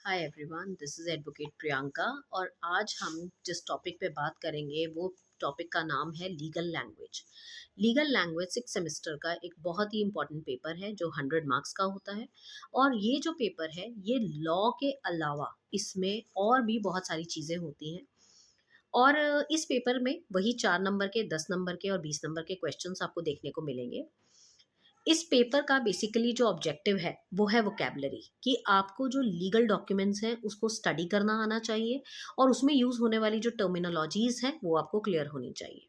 Hi everyone, this is advocate Priyanka. और आज हम जिस टॉपिक पे बात करेंगे वो टॉपिक का नाम है legal language. Legal language 6 semester का एक बहुत ही इम्पॉर्टेंट पेपर है जो 100 मार्क्स का होता है। और ये जो पेपर है ये लॉ के अलावा इसमें और भी बहुत सारी चीज़ें होती हैं। और इस पेपर में वही 4 नंबर के, 10 नंबर के और 20 नंबर के क्वेश्चंस आपको देखने को मिलेंगे। इस पेपर का बेसिकली जो ऑब्जेक्टिव है वो है वोकैबुलरी, कि आपको जो लीगल डॉक्यूमेंट्स हैं उसको स्टडी करना आना चाहिए और उसमें यूज होने वाली जो टर्मिनोलॉजीज हैं वो आपको क्लियर होनी चाहिए।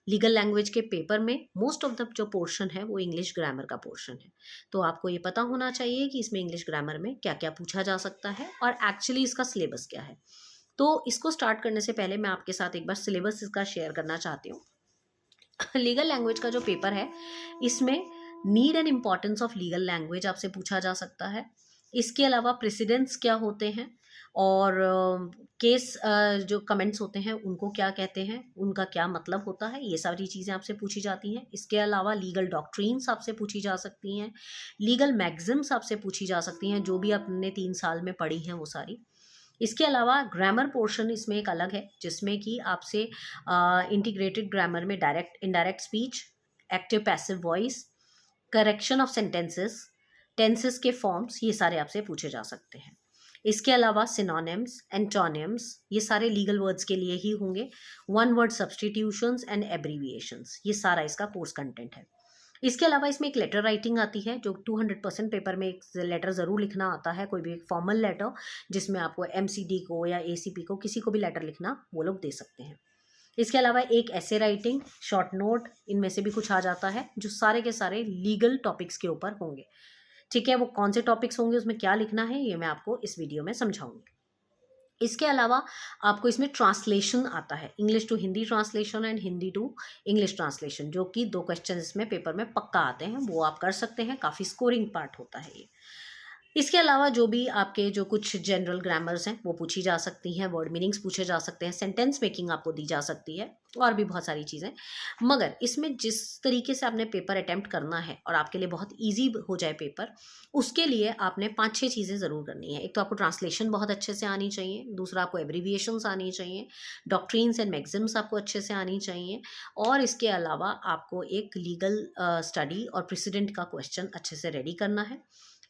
लीगल लैंग्वेज के पेपर में मोस्ट ऑफ द जो पोर्शन है वो इंग्लिश ग्रामर का पोर्शन है। तो आपको ये पता होना चाहिए कि इसमें इंग्लिश ग्रामर में क्या क्या पूछा जा सकता है और एक्चुअली इसका सिलेबस क्या है। तो इसको स्टार्ट करने से पहले मैं आपके साथ एक बार सिलेबस इसका शेयर करना चाहती हूँ। लीगल लैंग्वेज का जो पेपर है इसमें need and importance of legal language आपसे पूछा जा सकता है। इसके अलावा प्रेसिडेंट्स क्या होते हैं और केस जो कमेंट्स होते हैं उनको क्या कहते हैं, उनका क्या मतलब होता है, ये सारी चीज़ें आपसे पूछी जाती हैं। इसके अलावा लीगल डॉक्ट्रीन्स आपसे पूछी जा सकती हैं, लीगल मैगजिम्स आपसे पूछी जा सकती हैं जो भी आपने 3 साल में पढ़ी हैं वो सारी। इसके अलावा ग्रामर पोर्शन इसमें एक अलग है जिसमें कि आपसे इंटीग्रेटेड ग्रामर में direct indirect speech, active passive voice, correction of sentences, tenses के फॉर्म्स, ये सारे आपसे पूछे जा सकते हैं। इसके अलावा सिनोनिम्स, एंटोनिम्स, ये सारे लीगल वर्ड्स के लिए ही होंगे। One word substitutions and abbreviations, ये सारा इसका कोर्स कंटेंट है। इसके अलावा इसमें एक लेटर राइटिंग आती है जो 200% पेपर में एक लेटर ज़रूर लिखना आता है, कोई भी एक फॉर्मल लेटर जिसमें आपको एमसीडी को या एसीपी को किसी को भी लेटर लिखना वो लोग दे सकते हैं। इसके अलावा एक ऐसे राइटिंग, शॉर्ट नोट, इनमें से भी कुछ आ जाता है जो सारे के सारे लीगल टॉपिक्स के ऊपर होंगे। ठीक है, वो कौन से टॉपिक्स होंगे, उसमें क्या लिखना है, ये मैं आपको इस वीडियो में समझाऊंगी। इसके अलावा आपको इसमें ट्रांसलेशन आता है, English to Hindi translation and Hindi to English translation, जो कि 2 क्वेश्चन इसमें पेपर में पक्का आते हैं, वो आप कर सकते हैं। काफ़ी स्कोरिंग पार्ट होता है ये। इसके अलावा जो भी आपके जो कुछ जनरल ग्रामर्स हैं वो पूछी जा सकती हैं, वर्ड मीनिंग्स पूछे जा सकते हैं, सेंटेंस मेकिंग आपको दी जा सकती है और भी बहुत सारी चीज़ें। मगर इसमें जिस तरीके से आपने पेपर अटेम्प्ट करना है और आपके लिए बहुत ईजी हो जाए पेपर, उसके लिए आपने 5-6 चीज़ें ज़रूर करनी है। एक तो आपको ट्रांसलेशन बहुत अच्छे से आनी चाहिए, दूसरा आपको एब्रीविएशंस आनी चाहिए, डॉक्ट्रीन्स एंड मैगजिम्स आपको अच्छे से आनी चाहिए, और इसके अलावा आपको एक लीगल स्टडी और प्रेसिडेंट का क्वेश्चन अच्छे से रेडी करना है।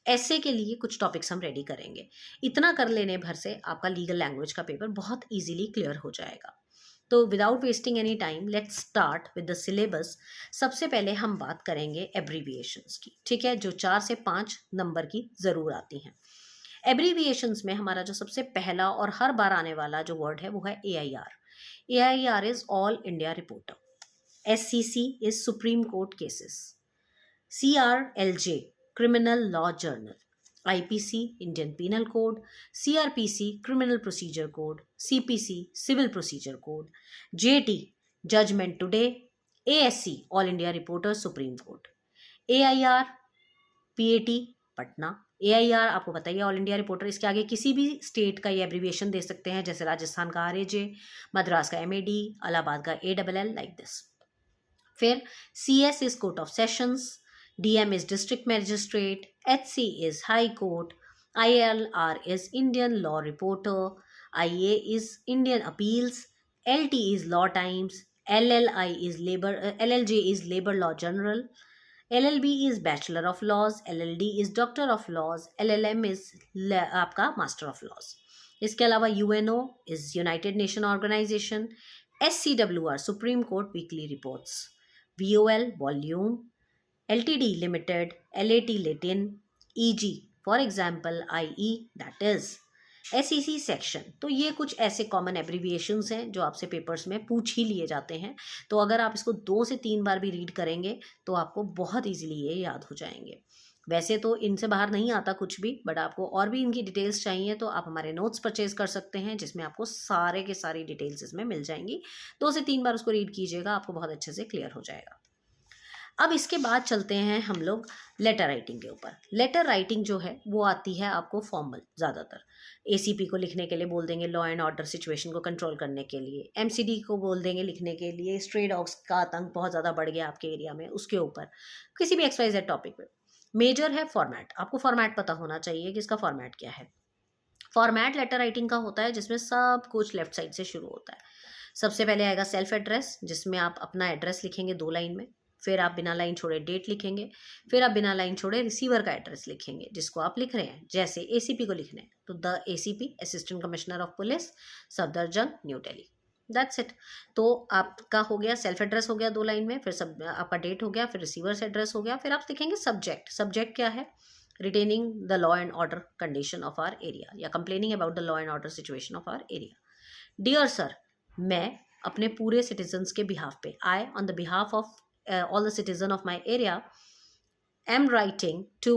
ऐसे के लिए कुछ टॉपिक्स हम रेडी करेंगे। इतना कर लेने भर से आपका लीगल लैंग्वेज का पेपर बहुत इजीली क्लियर हो जाएगा। तो without wasting any time let's start with the syllabus. सबसे पहले हम बात करेंगे एब्रीविएशंस की, ठीक है, जो 4 से 5 नंबर की ज़रूर आती हैं। एब्रीविएशंस में हमारा जो सबसे पहला और हर बार आने वाला जो वर्ड है वो है AIR। AIR is all India reporter. SCC is supreme court cases. CRLJ Criminal Law Journal, IPC Indian Penal Code, CRPC Criminal Procedure Code, CPC Civil Procedure Code, JT Judgment Today, ASC All India Reporter Supreme Court, AIR PAT Patna. AIR आपको बताइए all India reporter, इसके आगे किसी भी state का ये abbreviation दे सकते हैं, जैसे राजस्थान का RAJ, मद्रास का MAD, इलाहाबाद का ALL, लाइक दिस। फिर CS is court of sessions, DM is district magistrate, HC is high court, ILR is Indian law reporter, IA is Indian appeals, LT is law times, LLJ is labour law journal, LLB is bachelor of laws, LLD is doctor of laws, LLM is आपका master of laws. इसके अलावा UNO is united nation organisation, SCWR supreme court weekly reports, VOL volume, LTD limited, LAT Latin, EG for example IE, that is SEC section. तो ये कुछ ऐसे common abbreviations हैं जो आपसे पेपर्स में पूछ ही लिए जाते हैं। तो अगर आप इसको 2 से 3 बार भी रीड करेंगे तो आपको बहुत इजीली ये याद हो जाएंगे। वैसे तो इनसे बाहर नहीं आता कुछ भी, बट आपको और भी इनकी डिटेल्स चाहिए तो आप हमारे नोट्स परचेज कर सकते हैं जिसमें आपको सारे के सारी डिटेल्स इसमें मिल जाएंगी। 2 से 3 बार उसको रीड कीजिएगा, आपको बहुत अच्छे से क्लियर हो जाएगा। अब इसके बाद चलते हैं हम लोग लेटर राइटिंग के ऊपर। लेटर राइटिंग जो है वो आती है आपको फॉर्मल ज़्यादातर। ACP को लिखने के लिए बोल देंगे लॉ एंड ऑर्डर सिचुएशन को कंट्रोल करने के लिए, MCD को बोल देंगे लिखने के लिए स्ट्रे डॉग्स का आतंक बहुत ज़्यादा बढ़ गया आपके एरिया में, उसके ऊपर किसी भी XYZ टॉपिक पे। मेजर है फॉर्मेट, आपको फॉर्मेट पता होना चाहिए कि इसका फॉर्मेट क्या है। फॉर्मेट लेटर राइटिंग का होता है जिसमें सब कुछ लेफ्ट साइड से शुरू होता है। सबसे पहले आएगा सेल्फ एड्रेस, जिसमें आप अपना एड्रेस लिखेंगे 2 लाइन में। फिर आप बिना लाइन छोड़े डेट लिखेंगे। फिर आप बिना लाइन छोड़े रिसीवर का एड्रेस लिखेंगे जिसको आप लिख रहे हैं। जैसे एसीपी को लिखना है तो the ACP, assistant commissioner of police, Safdarjung, new Delhi. That's it. तो आपका हो गया सेल्फ एड्रेस हो गया 2 लाइन में, फिर सब आपका डेट हो गया, फिर रिसीवर्स एड्रेस हो गया, फिर आप लिखेंगे सब्जेक्ट। सब्जेक्ट क्या है? Retaining the law and order condition of our area या complaining about the law and order situation of our area. Dear sir, मैं अपने पूरे सिटीजन्स के बिहाफ पे, I on the behalf of all the citizen of my area am writing to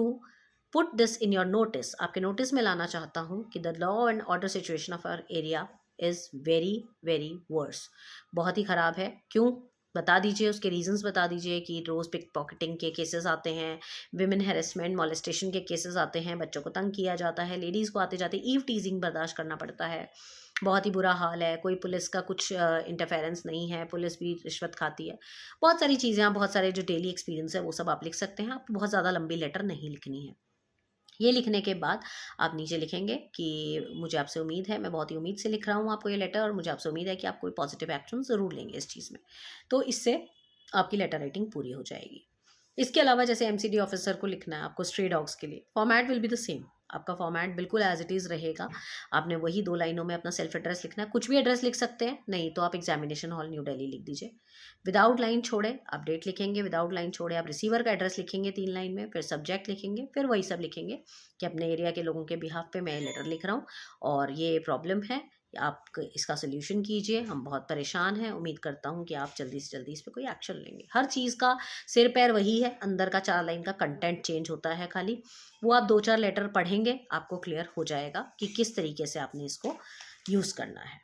put this in your notice. आपके notice में लाना चाहता हूँ कि the law and order situation of our area is very very verse. बहुत ही ख़राब है। क्यों? बता दीजिए, उसके रीजंस बता दीजिए कि रोज़ पिक पॉकेटिंग के केसेस आते हैं, विमेन हेरेसमेंट मॉलेस्टेशन के केसेस आते हैं, बच्चों को तंग किया जाता है, लेडीज़ को आते जाते ईव टीजिंग बर्दाश्त करना पड़ता है, बहुत ही बुरा हाल है, कोई पुलिस का कुछ इंटरफेरेंस नहीं है, पुलिस भी रिश्वत खाती है, बहुत सारी चीज़ें, बहुत सारे जो डेली एक्सपीरियंस है वो सब आप लिख सकते हैं। आपको बहुत ज़्यादा लंबी लेटर नहीं लिखनी है। ये लिखने के बाद आप नीचे लिखेंगे कि मुझे आपसे उम्मीद है, मैं बहुत ही उम्मीद से लिख रहा हूँ आपको ये लेटर, और मुझे आपसे उम्मीद है कि आप कोई पॉजिटिव एक्शन ज़रूर लेंगे इस चीज़ में। तो इससे आपकी लेटर राइटिंग पूरी हो जाएगी। इसके अलावा जैसे एमसीडी ऑफिसर को लिखना है आपको स्ट्रे डॉग्स के लिए, format will be the same. आपका फॉर्मेट बिल्कुल एज इट इज़ रहेगा। आपने वही 2 लाइनों में अपना सेल्फ एड्रेस लिखना है। कुछ भी एड्रेस लिख सकते हैं, नहीं तो आप एग्जामिनेशन हॉल न्यू दिल्ली लिख दीजिए। विदाउट लाइन छोड़े आप डेट लिखेंगे, विदाउट लाइन छोड़े आप रिसीवर का एड्रेस लिखेंगे 3 लाइन में, फिर सब्जेक्ट लिखेंगे, फिर वही सब लिखेंगे कि अपने एरिया के लोगों के बिहाफ पे मैं लेटर लिख रहा हूँ और ये प्रॉब्लम है, आप इसका सोल्यूशन कीजिए, हम बहुत परेशान हैं, उम्मीद करता हूँ कि आप जल्दी से जल्दी इस पर कोई एक्शन लेंगे। हर चीज़ का सिर पैर वही है, अंदर का 4 लाइन का कंटेंट चेंज होता है खाली। वो आप 2-4 लेटर पढ़ेंगे, आपको क्लियर हो जाएगा कि किस तरीके से आपने इसको यूज़ करना है।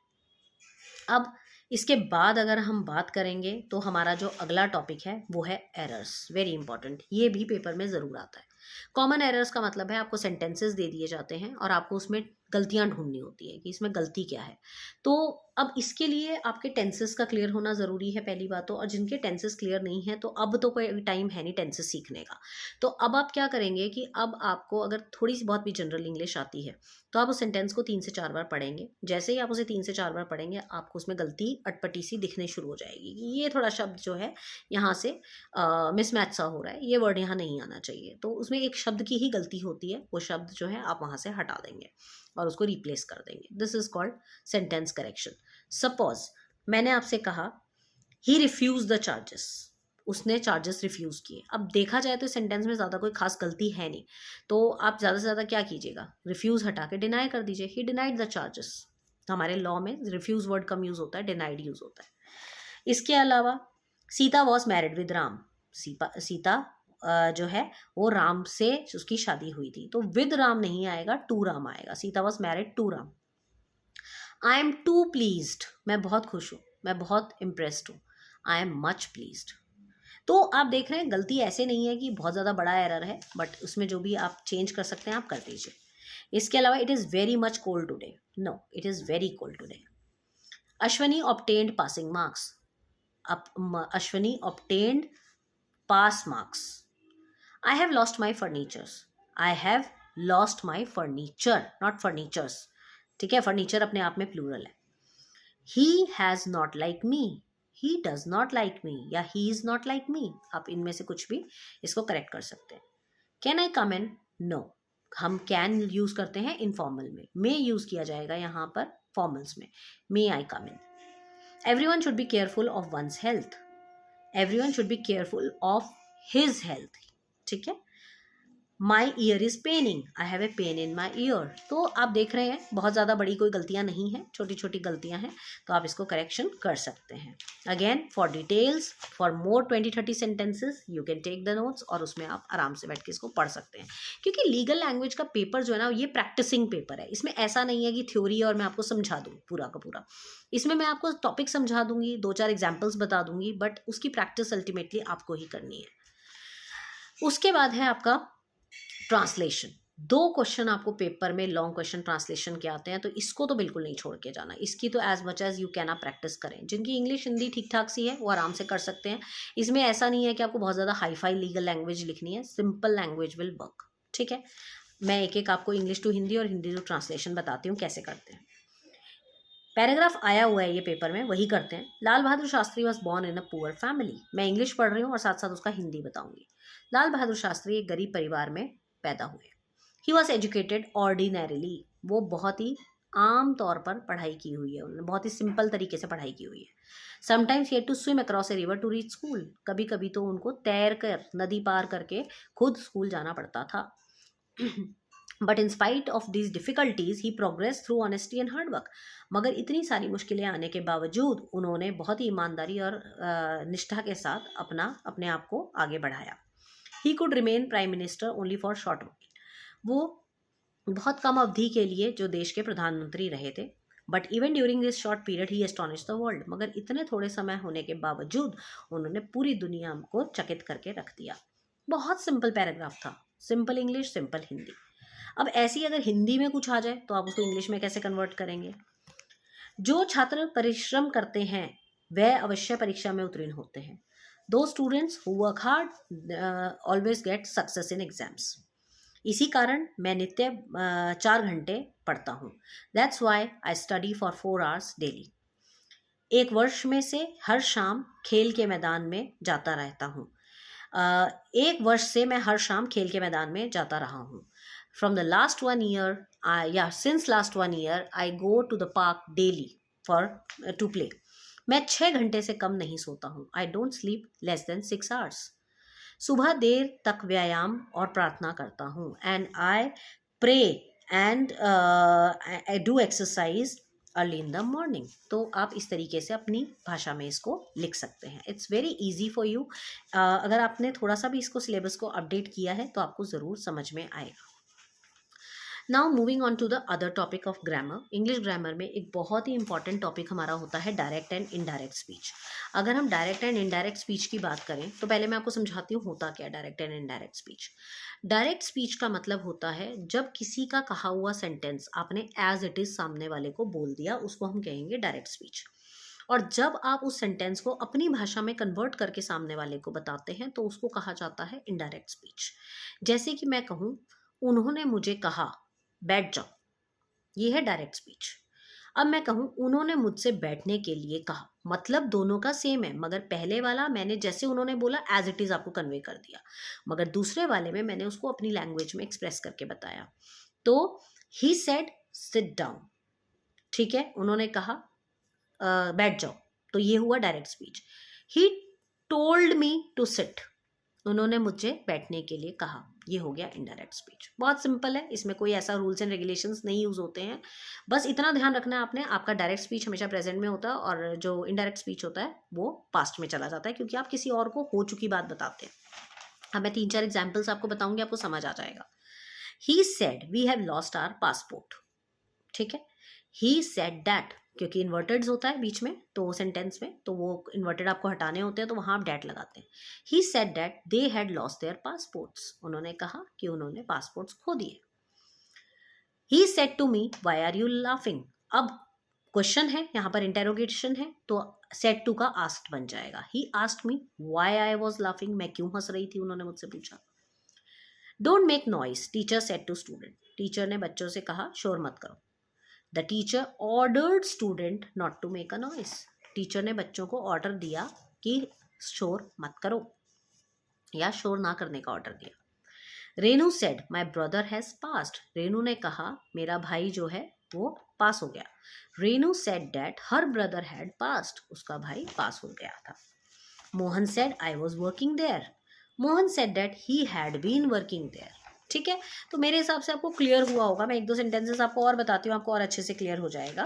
अब इसके बाद अगर हम बात करेंगे तो हमारा जो अगला टॉपिक है वो है एरर्स। वेरी इंपॉर्टेंट, ये भी पेपर में ज़रूर आता है। कॉमन एरर्स का मतलब है आपको सेंटेंसेस दे दिए जाते हैं और आपको उसमें गलतियां ढूंढनी होती है कि इसमें गलती क्या है। तो अब इसके लिए आपके टेंसेस का क्लियर होना ज़रूरी है पहली बात तो, और जिनके टेंसेस क्लियर नहीं है तो अब तो कोई टाइम है नहीं टेंसेस सीखने का। तो अब आप क्या करेंगे कि अब आपको अगर थोड़ी सी बहुत भी जनरल इंग्लिश आती है तो आप उस सेंटेंस को 3 से 4 बार पढ़ेंगे। जैसे ही आप उसे 3 से 4 बार पढ़ेंगे आपको उसमें गलती अटपटी सी दिखनी शुरू हो जाएगी कि ये थोड़ा शब्द जो है यहाँ से मिसमैच सा हो रहा है, ये वर्ड यहाँ नहीं आना चाहिए। तो उसमें एक शब्द की ही गलती होती है, वो शब्द जो है आप वहाँ से हटा देंगे और उसको रिप्लेस कर देंगे। This is called sentence correction. Suppose मैंने आपसे कहा ही रिफ्यूज द चार्जेस, उसने चार्जेस रिफ्यूज किए। अब देखा जाए तो सेंटेंस में ज़्यादा कोई खास गलती है नहीं, तो आप ज़्यादा से ज़्यादा क्या कीजिएगा, रिफ्यूज हटा के डिनाई कर दीजिए, ही डिनाइड द चार्जेस। हमारे लॉ में रिफ्यूज वर्ड कम यूज होता है, डिनाइड यूज होता है। इसके अलावा Sita was married with Ram, Sita जो है वो राम से उसकी शादी हुई थी, तो विद राम नहीं आएगा, टू राम आएगा। Sita was married to Ram. I am too pleased, मैं बहुत खुश हूँ, मैं बहुत इम्प्रेस्ड हूँ। I am much pleased. तो आप देख रहे हैं गलती ऐसे नहीं है कि बहुत ज़्यादा बड़ा एरर है, बट उसमें जो भी आप चेंज कर सकते हैं आप कर दीजिए। इसके अलावा it is very much cold today, no it is very cold today. Ashwani obtained passing marks, Ashwani obtained pass marks. I have lost my furnitures. I have lost my furniture, not furnitures. ठीक है, फर्नीचर अपने आप में plural है। He has not like me. He does not like me या he is not like me। आप इनमें से कुछ भी इसको करेक्ट कर सकते हैं। Can I come in? No. हम can यूज करते हैं इनफॉर्मल में, may यूज किया जाएगा यहाँ पर फॉर्मल्स में। May I come in? Everyone should be careful of one's health. Everyone should be careful of his health. ठीक है। My ear is paining, I have a pain in my ear. तो आप देख रहे हैं बहुत ज़्यादा बड़ी कोई गलतियां नहीं है, छोटी छोटी गलतियां हैं, तो आप इसको करेक्शन कर सकते हैं। Again for details, for more 20-30 sentences you can take the notes, और उसमें आप आराम से बैठ के इसको पढ़ सकते हैं। क्योंकि लीगल लैंग्वेज का पेपर जो है ना ये प्रैक्टिसिंग पेपर है। इसमें ऐसा नहीं है कि थ्योरी और मैं आपको समझा दूँ पूरा का पूरा। इसमें मैं आपको टॉपिक समझा दूंगी, 2-4 एग्जाम्पल्स बता दूंगी, बट उसकी प्रैक्टिस अल्टीमेटली आपको ही करनी है। उसके बाद है आपका ट्रांसलेशन। 2 क्वेश्चन आपको पेपर में लॉन्ग क्वेश्चन ट्रांसलेशन के आते हैं, तो इसको तो बिल्कुल नहीं छोड़ के जाना। इसकी तो as much as you can आप प्रैक्टिस करें। जिनकी इंग्लिश हिंदी ठीक ठाक सी है वो आराम से कर सकते हैं। इसमें ऐसा नहीं है कि आपको बहुत ज़्यादा हाई फाई लीगल लैंग्वेज लिखनी है, सिंपल लैंग्वेज विल वर्क। ठीक है, मैं एक एक आपको इंग्लिश टू हिंदी और हिंदी टू ट्रांसलेशन बताती हूँ कैसे करते हैं। पैराग्राफ आया हुआ है ये पेपर में, वही करते हैं। Lal Bahadur Shastri was born in a poor family. मैं इंग्लिश पढ़ रही हूँ और साथ साथ उसका हिंदी बताऊंगी। लाल बहादुर शास्त्री एक गरीब परिवार में पैदा हुए। He was educated ordinarily. वो बहुत ही आम तौर पर पढ़ाई की हुई है, उन्होंने बहुत ही सिंपल तरीके से पढ़ाई की हुई है। Sometimes he had to swim across a river to reach school. कभी कभी तो उनको तैर कर, नदी पार करके खुद स्कूल जाना पड़ता था। But in spite of these difficulties he progress through honesty and hard work. मगर इतनी सारी मुश्किलें आने के बावजूद उन्होंने बहुत ही ईमानदारी और निष्ठा के साथ अपने आप को आगे बढ़ाया। He could remain prime minister only for short. वो बहुत कम अवधि के लिए जो देश के प्रधानमंत्री रहे थे। But even during this short period he astonish the world. मगर इतने थोड़े समय होने के बावजूद उन्होंने पूरी दुनिया को चकित करके रख दिया। बहुत सिंपल पैराग्राफ था, सिंपल इंग्लिश सिंपल हिंदी। अब ऐसी अगर हिंदी में कुछ आ जाए तो आप उसको इंग्लिश में कैसे कन्वर्ट करेंगे? जो छात्र परिश्रम करते हैं वह अवश्य परीक्षा में उत्तीर्ण होते हैं। दो students who work hard always get success in exams. इसी कारण मैं नित्य 4 घंटे पढ़ता हूँ। That's why I study for 4 hours daily. एक वर्ष में से हर शाम खेल के मैदान में जाता रहता हूँ। एक वर्ष से मैं हर शाम खेल के मैदान में जाता रहा हूँ। From the last 1 year, since last 1 year, I go to the park daily to play. मैं 6 घंटे से कम नहीं सोता हूँ। I don't sleep less than 6 hours. सुबह देर तक व्यायाम और प्रार्थना करता हूँ। And I pray and I do exercise early in the morning. तो आप इस तरीके से अपनी भाषा में इसको लिख सकते हैं। It's very easy for you. अगर आपने थोड़ा सा भी इसको सिलेबस को अपडेट किया है तो आपको ज़रूर समझ में आएगा। Now moving on to the other topic of grammar. English grammar में एक बहुत ही इंपॉर्टेंट टॉपिक हमारा होता है डायरेक्ट एंड इनडायरेक्ट स्पीच। अगर हम डायरेक्ट एंड इनडायरेक्ट स्पीच की बात करें तो पहले मैं आपको समझाती हूँ होता क्या direct and indirect speech. Direct speech का मतलब होता है जब किसी का कहा हुआ सेंटेंस आपने एज इट इज सामने वाले को बोल दिया, उसको हम कहेंगे डायरेक्ट स्पीच। और जब आप उस सेंटेंस को अपनी भाषा में कन्वर्ट करके सामने वाले को बताते हैं तो उसको कहा जाता है इनडायरेक्ट स्पीच। जैसे कि मैं कहूँ, उन्होंने मुझे कहा बैठ जाओ, ये है डायरेक्ट स्पीच। अब मैं कहूँ उन्होंने मुझसे बैठने के लिए कहा, मतलब दोनों का सेम है, मगर पहले वाला मैंने जैसे उन्होंने बोला एज इट इज आपको कन्वे कर दिया, मगर दूसरे वाले में मैंने उसको अपनी लैंग्वेज में एक्सप्रेस करके बताया। तो ही सेड सिट डाउन, ठीक है, उन्होंने कहा बैठ जाओ, तो ये हुआ direct speech. He told me to sit, उन्होंने मुझे बैठने के लिए कहा, ये हो गया इनडायरेक्ट स्पीच। बहुत सिंपल है, इसमें कोई ऐसा रूल्स एंड रेगुलेशंस नहीं यूज होते हैं। बस इतना ध्यान रखना है आपने, आपका डायरेक्ट स्पीच हमेशा प्रेजेंट में होता है और जो इनडायरेक्ट स्पीच होता है वो पास्ट में चला जाता है, क्योंकि आप किसी और को हो चुकी बात बताते हैं। अब मैं 3-4 एग्जाम्पल्स आपको बताऊंगी, आपको समझ आ जाएगा। He said we have lost our passport, ठीक है। ही सेड दैट, क्योंकि इन्वर्टेड होता है बीच में तो सेंटेंस में, तो वो इन्वर्टेड आपको हटाने होते हैं तो वहां आप डैट लगाते हैं। He said that they had lost their passports, उन्होंने कहा कि उन्होंने पासपोर्ट्स खो दिए। He said to me why are you laughing, अब क्वेश्चन है यहाँ पर, इंटेरोगेशन है, तो सेड टू का आस्क्ड बन जाएगा। He asked me why I was laughing, मैं क्यों हंस रही थी, उन्होंने मुझसे पूछा। Don't make noise, teacher said to student, teacher ने बच्चों से कहा शोर मत करो। The teacher ordered student not to make a noise, teacher ने बच्चों को ऑर्डर दिया कि शोर मत करो या शोर ना करने का ऑर्डर दिया। Renu said my brother has passed, Renu ने कहा मेरा भाई जो है वो पास हो गया। Renu said that her brother had passed, उसका भाई पास हो गया था। Mohan said I was working there, Mohan said that he had been working there, ठीक है। तो मेरे हिसाब से आपको क्लियर हुआ होगा। मैं 1-2 सेंटेंसेस आपको और बताती हूँ, आपको और अच्छे से क्लियर हो जाएगा।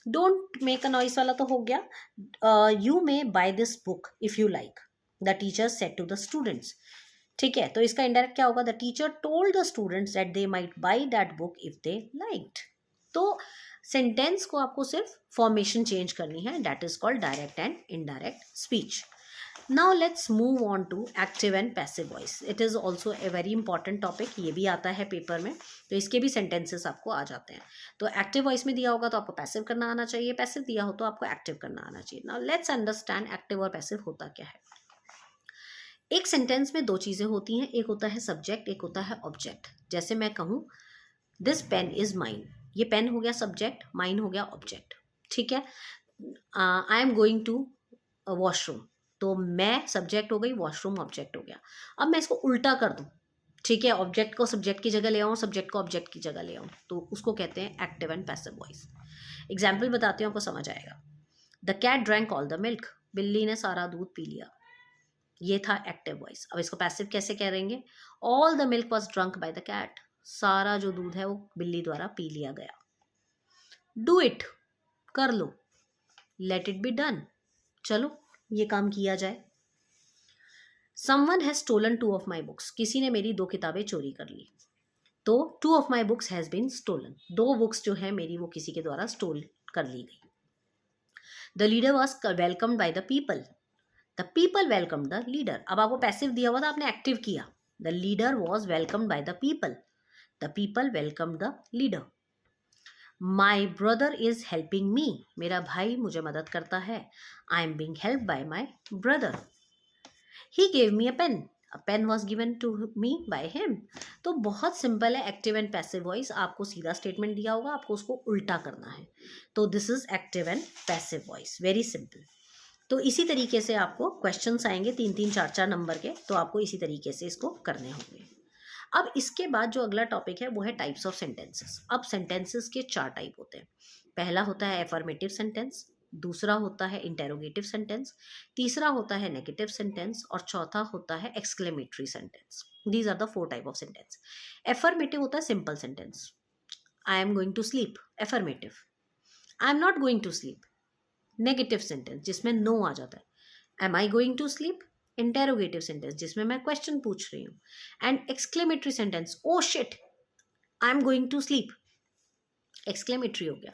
डोंट मेक अ नॉइस वाला तो हो गया। You may buy this book if you like, the teacher said to the students, ठीक है। तो इसका इंडायरेक्ट क्या होगा, the teacher told the students that they might buy that book if they liked. तो सेंटेंस को आपको सिर्फ फॉर्मेशन चेंज करनी है, that is called direct and indirect speech. Now let's move on to active and passive voice. It is also a very important topic. ये भी आता है पेपर में, तो इसके भी सेंटेंसेस आपको आ जाते हैं। तो एक्टिव वॉइस में दिया होगा तो आपको पैसिव करना आना चाहिए, पैसिव दिया हो तो आपको एक्टिव करना आना चाहिए। Now let's understand एक्टिव और पैसिव होता क्या है। एक सेंटेंस में दो चीज़ें होती हैं, एक होता है सब्जेक्ट, एक होता है ऑब्जेक्ट। जैसे मैं कहूँ दिस पेन इज़ माइन, ये पेन हो गया सब्जेक्ट, माइन हो गया ऑब्जेक्ट, ठीक है। I am going to washroom, तो मैं सब्जेक्ट हो गई, वॉशरूम ऑब्जेक्ट हो गया। अब मैं इसको उल्टा कर दूँ, ठीक है, ऑब्जेक्ट को सब्जेक्ट की जगह ले आऊँ, सब्जेक्ट को ऑब्जेक्ट की जगह ले आऊँ, तो उसको कहते हैं active and passive voice. Example बताती हूँ, आपको समझ आएगा। The cat drank all the milk, बिल्ली ने सारा दूध पी लिया, ये था एक्टिव वॉइस। अब इसको पैसिव कैसे करेंगे? All the milk was drunk by the cat, सारा जो दूध है वो बिल्ली द्वारा पी लिया गया। डू इट, कर लो। लेट इट बी डन, चलो ये काम किया जाए। Someone has stolen 2 of my books, किसी ने मेरी 2 किताबें चोरी कर ली, तो 2 of my books has been stolen, 2 books जो है मेरी वो किसी के द्वारा स्टोल कर ली गई। The leader was welcomed by the people, the people welcome the leader. अब आपको पैसिव दिया हुआ था, आपने एक्टिव किया। The leader was welcomed by the people welcome the leader. My brother is helping me, मेरा भाई मुझे मदद करता है। I am being help by my brother. He gave me a pen was given to me by him. तो बहुत simple है active and passive voice. आपको सीधा स्टेटमेंट दिया होगा, आपको उसको उल्टा करना है, तो this is active and passive voice, very simple. तो इसी तरीके से आपको क्वेश्चंस आएंगे 3-3, 4-4 नंबर के, तो आपको इसी तरीके से इसको करने होंगे। अब इसके बाद जो अगला टॉपिक है वो है टाइप्स ऑफ सेंटेंसेस। अब सेंटेंसेस के 4 टाइप होते हैं। पहला होता है एफर्मेटिव सेंटेंस, दूसरा होता है इंटेरोगेटिव सेंटेंस, तीसरा होता है नेगेटिव सेंटेंस, और चौथा होता है exclamatory sentence. These are the 4 type of sentence. Affirmative होता है simple sentence, I am going to sleep, affirmative. I am not going to sleep, negative sentence जिसमें नो आ जाता है। Am I going to sleep, interrogative sentence जिसमें मैं question पूछ रही हूँ। And exclamatory sentence, oh shit I am going to sleep, exclamatory हो गया।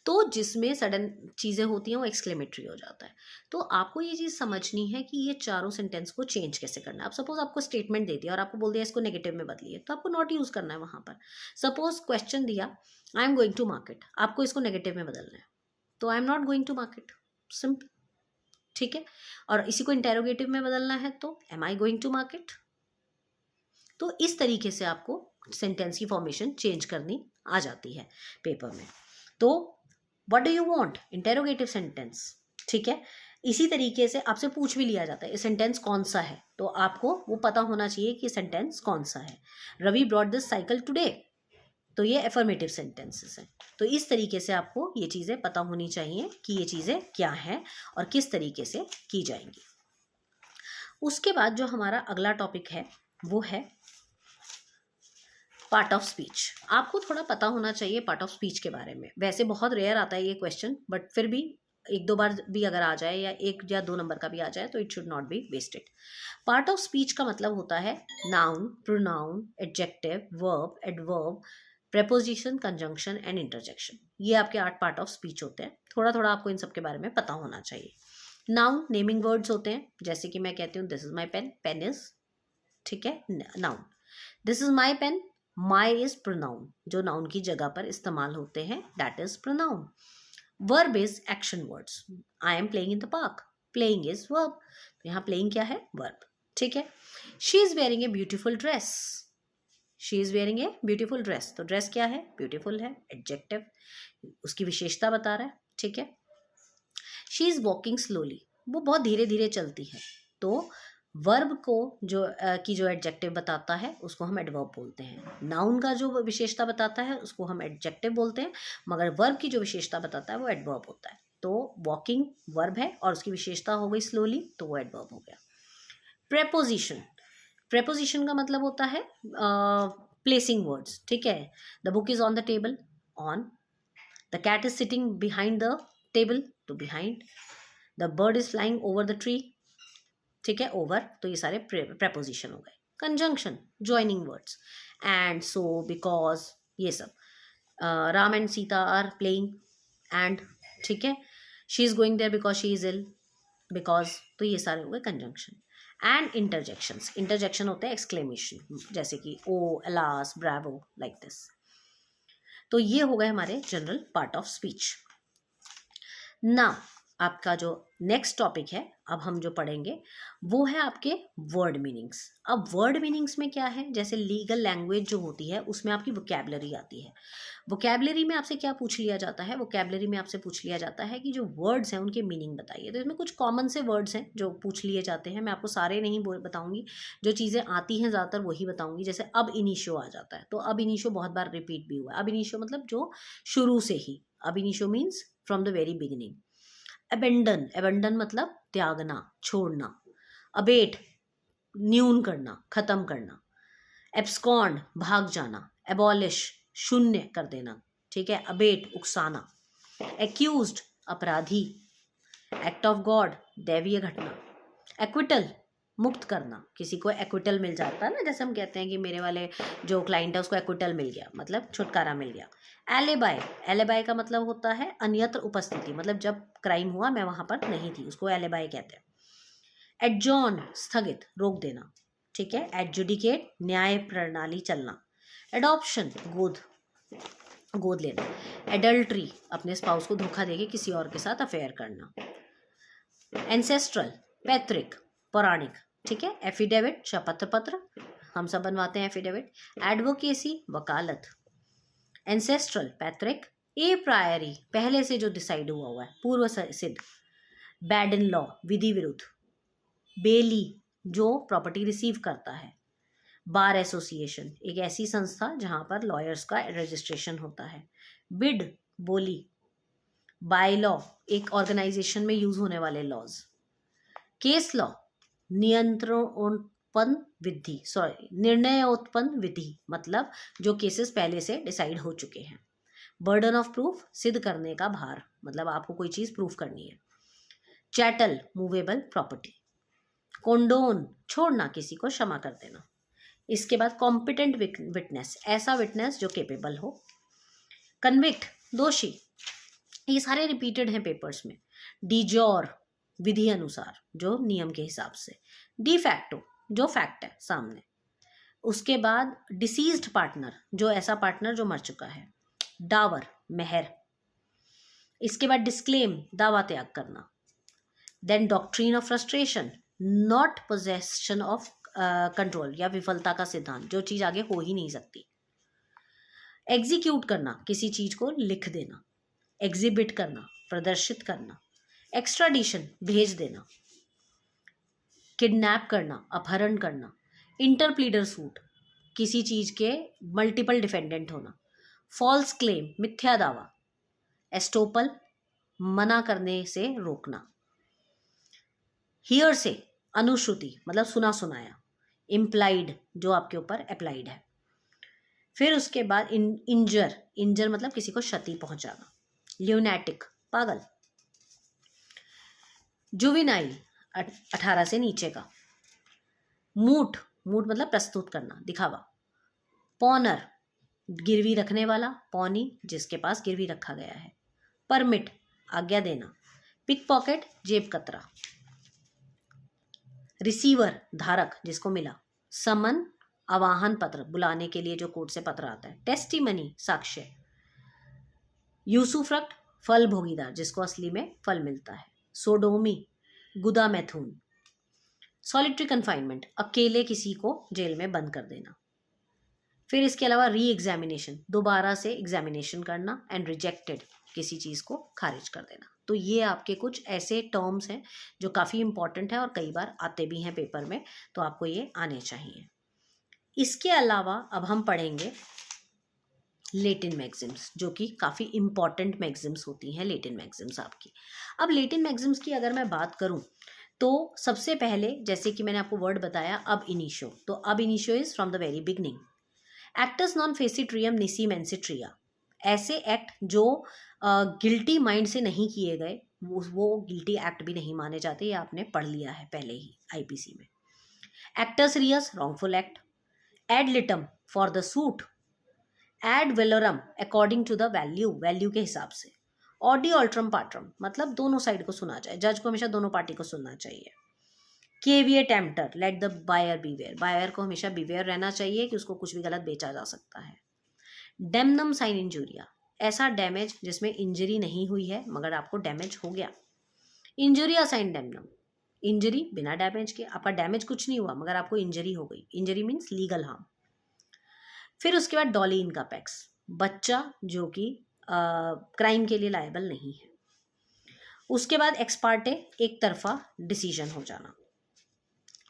तो जिसमें सडन चीज़ें होती हैं वो एक्सक्लेमेटरी हो जाता है। तो आपको ये चीज़ समझनी है कि ये चारों सेंटेंस को चेंज कैसे करना है। अब सपोज आपको स्टेटमेंट दे दिया और आपको बोल दिया इसको नेगेटिव में बदलिए, तो आपको नॉट यूज़ करना है वहाँ पर। सपोज क्वेश्चन दिया I am going to market, आपको इसको नेगेटिव में बदलना है, तो I am not going to market, simple, ठीक है। और इसी को इंटेरोगेटिव में बदलना है तो am I going to market. तो इस तरीके से आपको सेंटेंस की फॉर्मेशन चेंज करनी आ जाती है पेपर में। तो what do you want, interrogative sentence, ठीक है। इसी तरीके से आपसे पूछ भी लिया जाता है ये सेंटेंस कौन सा है, तो आपको वो पता होना चाहिए कि सेंटेंस कौन सा है। Ravi brought this cycle today, तो ये एफर्मेटिव सेंटेंसेस हैं। तो इस तरीके से आपको ये चीज़ें पता होनी चाहिए कि ये चीज़ें क्या हैं और किस तरीके से की जाएंगी। उसके बाद जो हमारा अगला टॉपिक है वो है पार्ट ऑफ स्पीच। आपको थोड़ा पता होना चाहिए पार्ट ऑफ स्पीच के बारे में। वैसे बहुत रेयर आता है ये क्वेश्चन, बट फिर भी 1-2 बार भी अगर आ जाए या 1 या 2 नंबर का भी आ जाए तो it should not be wasted. Part of speech का मतलब होता है noun, pronoun, adjective, verb, adverb, preposition, conjunction and interjection. ये आपके 8 पार्ट ऑफ स्पीच होते हैं। थोड़ा थोड़ा आपको इन सब के बारे में पता होना चाहिए। नाउन नेमिंग वर्ड्स होते हैं, जैसे कि मैं कहती हूँ this is my pen, pen is, ठीक है, noun. This is my pen, my is pronoun, जो नाउन की जगह पर इस्तेमाल होते हैं, that is pronoun. Verb is action words, I am playing in the park, playing is verb, तो यहाँ प्लेइंग क्या है, वर्ब, ठीक है। She is wearing a beautiful dress, she is wearing a beautiful dress, तो ड्रेस क्या है, beautiful है, एडजेक्टिव, उसकी विशेषता बता रहा है, ठीक है। शी इज वॉकिंग स्लोली, वो बहुत धीरे धीरे चलती है, तो वर्ब को जो एडजेक्टिव बताता है उसको हम एडवर्ब बोलते हैं। नाउन का जो विशेषता बताता है उसको हम एडजेक्टिव बोलते हैं, मगर वर्ब की जो विशेषता बताता है वो एडवर्ब होता है। तो वॉकिंग वर्ब है और उसकी विशेषता हो गई स्लोली, तो वो एडवर्ब हो गया। प्रेपोजिशन, प्रेपोजिशन का मतलब होता है प्लेसिंग वर्ड्स, ठीक है। The book is on the table, on. The cat is sitting behind the table, तो behind. The bird is flying over the tree, ठीक है, ओवर, तो ये सारे प्रेपोजिशन हो गए। Conjunction joining words, and, so, because, ये सब। Ram and Sita are playing, and, ठीक है। She is going there because she is ill, because, तो ये सारे हो गए कंजंक्शन। एंड इंटरजेक्शंस, इंटरजेक्शन होते हैं एक्सक्लेमेशन, जैसे कि ओ, अलास, ब्रावो, लाइक दिस। तो ये हो गए हमारे general part of speech. Now आपका जो नेक्स्ट टॉपिक है, अब हम जो पढ़ेंगे वो है आपके वर्ड मीनिंग्स। अब वर्ड मीनिंग्स में क्या है, जैसे लीगल लैंग्वेज जो होती है उसमें आपकी वोकैबुलरी आती है। वोकैबुलरी में आपसे क्या पूछ लिया जाता है, वोकैबुलरी में आपसे पूछ लिया जाता है कि जो वर्ड्स हैं उनके मीनिंग बताइए। तो इसमें कुछ कॉमन से वर्ड्स हैं जो पूछ लिए जाते हैं, मैं आपको सारे नहीं बताऊंगी, जो चीज़ें आती हैं ज़्यादातर वही बताऊंगी। जैसे अब इनिशियो आ जाता है, तो अब इनिशियो बहुत बार रिपीट भी हुआ है। अब इनिशियो मतलब जो शुरू से ही, अब initio means from the very beginning. Abandon, abandon मतलब त्यागना, छोड़ना। अबेट, न्यून करना, खत्म करना। एब्सकॉन्ड, भाग जाना। एबॉलिश, शून्य कर देना, ठीक है। अबेट, उकसाना। एक्यूज्ड, अपराधी। एक्ट ऑफ गॉड, दैवीय घटना। एक्विटल, मुक्त करना, किसी को एक्विटल मिल जाता है ना, जैसे हम कहते हैं कि मेरे वाले जो क्लाइंट है उसको एक्विटल मिल गया, मतलब छुटकारा मिल गया। एलिबाई, एलिबाई का मतलब होता है अन्यत्र उपस्थिति, मतलब जब क्राइम हुआ मैं वहां पर नहीं थी, उसको एलिबाई कहते हैं। एडजॉर्न, स्थगित, रोक देना, ठीक है। एडजुडिकेट, न्याय प्रणाली चलना। एडॉप्शन, गोद लेना। एडल्ट्री, अपने स्पाउस को धोखा देके किसी और के साथ अफेयर करना। एंसेस्ट्रल, पैतृक, पौराणिक, ठीक है। एफिडेविट, शपथ पत्र, हम सब बनवाते हैं एफिडेविट। एडवोकेसी, वकालत। एंसेस्ट्रल, पैतृक। ए प्रायरी, पहले से जो डिसाइड हुआ है, पूर्व सिद्ध। बैड इन लॉ, विधि विरुद्ध। बेली, जो प्रॉपर्टी रिसीव करता है। बार एसोसिएशन, एक ऐसी संस्था जहां पर लॉयर्स का रजिस्ट्रेशन होता है। बिड, बोली। बाय लॉ, एक ऑर्गेनाइजेशन में यूज होने वाले लॉज। केस लॉ, निर्णयोत्पन्न विधि, मतलब जो केसेस पहले से डिसाइड हो चुके हैं। बर्डन ऑफ प्रूफ, सिद्ध करने का भार, मतलब आपको कोई चीज प्रूफ करनी है। Chattel, movable property. कोंडोन, छोड़ना, किसी को क्षमा कर देना। इसके बाद कॉम्पिटेंट विटनेस, ऐसा विटनेस जो केपेबल हो। कन्विक्ट, दोषी, ये सारे रिपीटेड हैं पेपर्स में। डिजोर, विधि अनुसार, जो नियम के हिसाब से। डिफैक्टो, जो फैक्ट है सामने। उसके बाद डिसीज्ड पार्टनर, जो ऐसा पार्टनर जो मर चुका है। डावर, मेहर। इसके बाद डिस्क्लेम, दावा त्याग करना। Then doctrine of frustration, not possession of control, या विफलता का सिद्धांत, जो चीज आगे हो ही नहीं सकती। एग्जीक्यूट करना, किसी चीज को लिख देना। एग्जिबिट करना, प्रदर्शित करना। एक्स्ट्राडिशन, भेज देना। किडनैप करना, अपहरण करना। इंटरप्लीडर सूट, किसी चीज के मल्टीपल डिफेंडेंट होना। फॉल्स क्लेम, मिथ्या दावा। एस्टोपल, मना करने से रोकना। हियर से, अनुश्रुति, मतलब सुना सुनाया। इम्प्लाइड, जो आपके ऊपर अप्लाइड है। फिर उसके बाद इंजर मतलब किसी को क्षति पहुंचाना। ल्यूनैटिक, पागल। जुविनाइल, 18 से नीचे का। मूट मतलब प्रस्तुत करना, दिखावा। पॉनर, गिरवी रखने वाला। पॉनी, जिसके पास गिरवी रखा गया है। परमिट, आज्ञा देना। पिक पॉकेट, जेब कतरा। रिसीवर, धारक, जिसको मिला। समन, आवाहन पत्र, बुलाने के लिए जो कोर्ट से पत्र आता है। टेस्टिमनी, साक्ष्य। यूसुफ्रक्ट, फल भोगीदार, जिसको असली में फल मिलता है। सोडोमी, गुदा मैथून। सॉलिटरी कन्फाइनमेंट, अकेले किसी को जेल में बंद कर देना। फिर इसके अलावा री एग्जामिनेशन, दोबारा से एग्जामिनेशन करना। एंड रिजेक्टेड, किसी चीज को खारिज कर देना। तो ये आपके कुछ ऐसे टर्म्स हैं जो काफी इंपॉर्टेंट है और कई बार आते भी हैं पेपर में, तो आपको ये आने चाहिए। इसके अलावा अब हम पढ़ेंगे लेटिन मैक्सिम्स, जो कि काफ़ी इंपॉर्टेंट मैक्सिम्स होती हैं लेटिन मैक्सिम्स आपकी। अब लेटिन मैक्सिम्स की अगर मैं बात करूं तो सबसे पहले, जैसे कि मैंने आपको वर्ड बताया अब इनिशियो, तो ab initio is from the very beginning. Actus non facit reum nisi mens sit rea, ऐसे एक्ट जो गिल्टी माइंड से नहीं किए गए वो गिल्टी एक्ट भी नहीं माने जाते, ये आपने पढ़ लिया है पहले ही आईपीसी में। Actus reus, wrongful act. Ad litem, for the suit. Ad valorem, according to the value के हिसाब से। ऑडी ऑल्ट्रम पाट्रम, मतलब दोनों साइड को सुना जाए, जज को हमेशा दोनों पार्टी को सुनना चाहिए। Caveat emptor, let the buyer beware, buyer को हमेशा बीवेयर रहना चाहिए कि उसको कुछ भी गलत बेचा जा सकता है। डेमनम साइन इंजूरिया, ऐसा डैमेज जिसमें इंजरी नहीं हुई है मगर आपको डैमेज हो गया। इंजरी असाइन डेमनम, इंजरी बिना डैमेज के, आपका डैमेज कुछ नहीं हुआ मगर आपको इंजरी हो गई, इंजरी मीन्स लीगल हार्म। फिर उसके बाद डॉली इनकापेक्स, बच्चा जो कि क्राइम के लिए लायबल नहीं है। उसके बाद एक्सपार्टे, एक तरफा डिसीजन हो जाना।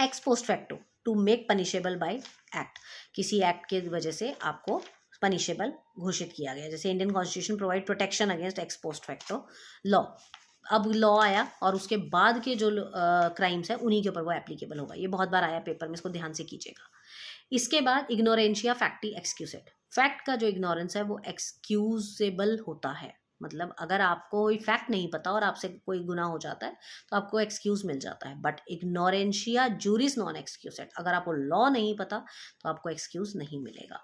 Ex post facto, to make punishable by act, किसी एक्ट के वजह से आपको पनिशेबल घोषित किया गया, जैसे Indian constitution provide protection against ex post facto law. अब लॉ आया और उसके बाद के जो क्राइम्स है उन्हीं के ऊपर वो एप्लीकेबल होगा। ये बहुत बार आया पेपर में, इसको ध्यान से कीजिएगा। इसके बाद इग्नोरेंशिया फैक्टी एक्सक्यूजेड, फैक्ट का जो इग्नोरेंस है वो एक्सक्यूजेबल होता है, मतलब अगर आपको कोई फैक्ट नहीं पता और आपसे कोई गुनाह हो जाता है तो आपको एक्सक्यूज मिल जाता है, बट इग्नोरेंशिया जूरिस नॉन एक्सक्यूजेड, अगर आपको लॉ नहीं पता तो आपको एक्सक्यूज नहीं मिलेगा।